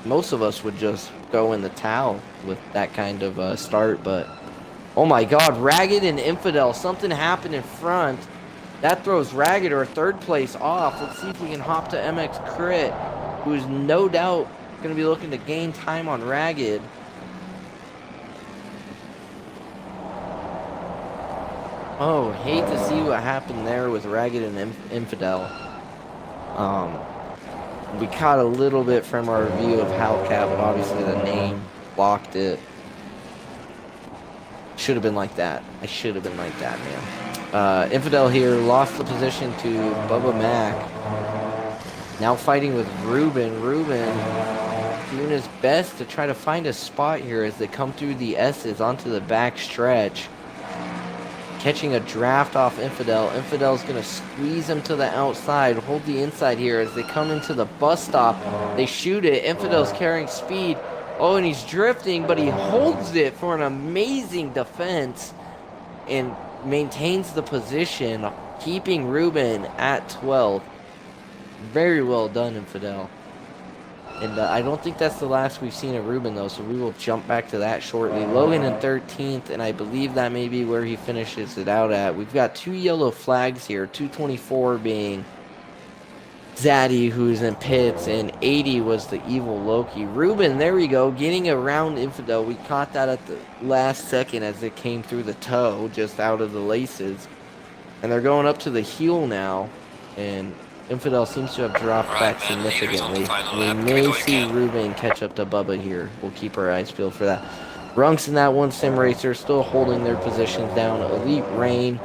most of us would just go in the towel with that kind of start. But oh my God, Ragged and Infidel, something happened in front. That throws Ragged, or 3rd place, off. Let's see if we can hop to MX Crit, who is no doubt going to be looking to gain time on Ragged. Oh, hate to see what happened there with Ragged and Infidel. We caught a little bit from our view of Hellcat, but obviously the name blocked it. Should have been like that. I should have been like that, man. Infidel here lost the position to Bubba Mac. Now fighting with Ruben. Ruben doing his best to try to find a spot here as they come through the S's onto the back stretch. Catching a draft off Infidel. Infidel's going to squeeze him to the outside, hold the inside here as they come into the bus stop. They shoot it. Infidel's carrying speed. Oh, and he's drifting, but he holds it for an amazing defense and maintains the position, keeping Ruben at 12. Very well done, Infidel. And I don't think that's the last we've seen of Ruben, though, so we will jump back to that shortly. Logan in 13th, and I believe that may be where he finishes it out at. We've got 2 yellow flags here, 224 being Zaddy, who's in pits, and 80 was the evil Loki. Ruben, there we go, getting around Infidel. We caught that at the last second as it came through the toe, just out of the laces. And they're going up to the heel now, and Infidel seems to have dropped back significantly. We may see Ruben catch up to Bubba here. We'll keep our eyes peeled for that. Runks in that one sim racer still holding their positions down. Elite Rain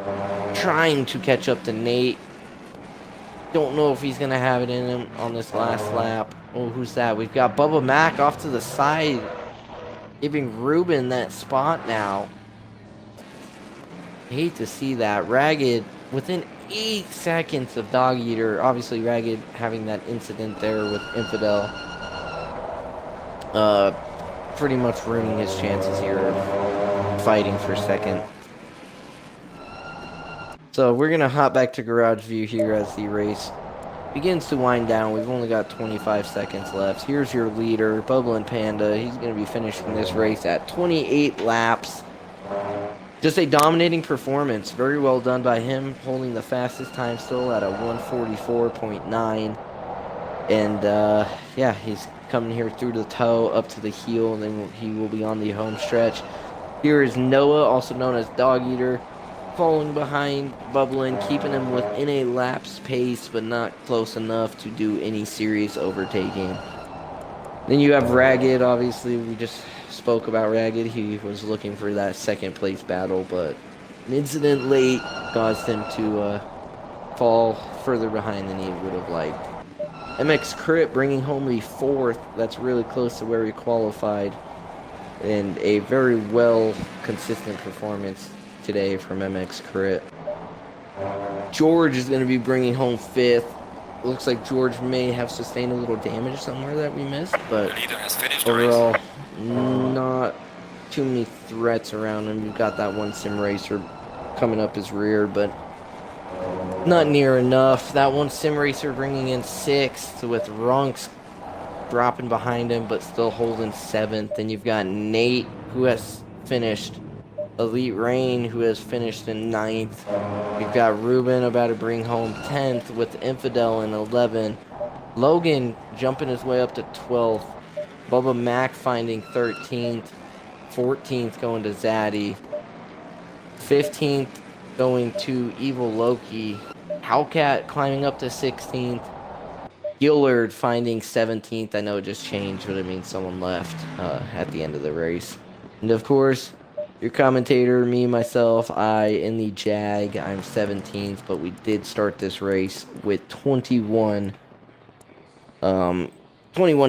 trying to catch up to Nate. Don't know if he's going to have it in him on this last lap. Oh, who's that? We've got Bubba Mac off to the side, giving Ruben that spot now. Hate to see that. Ragged within 8 seconds of Dog Eater. Obviously, Ragged having that incident there with Infidel. Pretty much ruining his chances here of fighting for second. So we're going to hop back to Garage View here as the race begins to wind down. We've only got 25 seconds left. Here's your leader, Bubbling Panda. He's going to be finishing this race at 28 laps. Just a dominating performance. Very well done by him, holding the fastest time still at a 144.9. And yeah, he's coming here through the toe, up to the heel, and then he will be on the home stretch. Here is Noah, also known as Dog Eater, falling behind Bubbling, keeping him within a lap's pace, but not close enough to do any serious overtaking. Then you have Ragged, obviously, we just spoke about Ragged. He was looking for that second place battle, but an incident late caused him to fall further behind than he would have liked. MX Crit bringing home the fourth. That's really close to where he qualified. And a very well consistent performance today from MX Crit. George is going to be bringing home fifth. Looks like George may have sustained a little damage somewhere that we missed, but The leader has finished the overall, race. not too many threats around him. You've got that one sim racer coming up his rear, but not near enough. That one sim racer bringing in sixth, with Runks dropping behind him, but still holding seventh. And you've got Nate, who has finished. Elite Rain, who has finished in ninth. You've got Ruben about to bring home 10th, with Infidel in 11. Logan jumping his way up to 12th. Bubba Mac finding 13th. 14th going to Zaddy. 15th going to Evil Loki. Howcat climbing up to 16th. Gillard finding 17th. I know it just changed, but it means someone left at the end of the race. And of course, your commentator, me, myself, I in the Jag. I'm 17th, but we did start this race with 21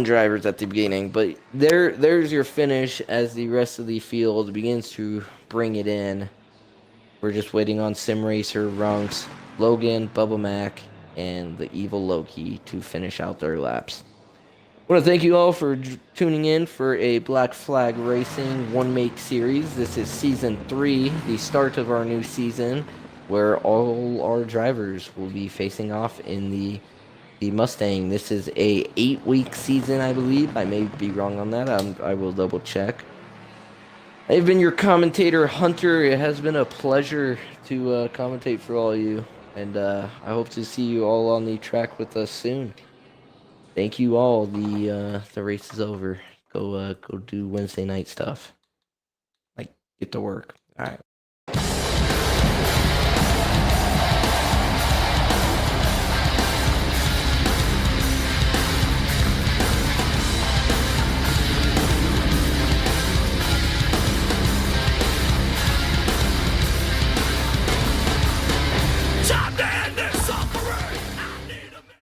drivers at the beginning. But there's your finish as the rest of the field begins to bring it in. We're just waiting on Sim Racer, Runks, Logan, Bubba Mac, and the Evil Loki to finish out their laps. I want to thank you all for tuning in for a Black Flag Racing One Make series. This is Season 3, the start of our new season, where all our drivers will be facing off in the Mustang. This is a 8-week season, I believe. I may be wrong on that. I will double check. I've been your commentator, Hunter. It has been a pleasure to commentate for all of you, and I hope to see you all on the track with us soon. Thank you all. The race is over. Go do Wednesday night stuff. Like, get to work. All right.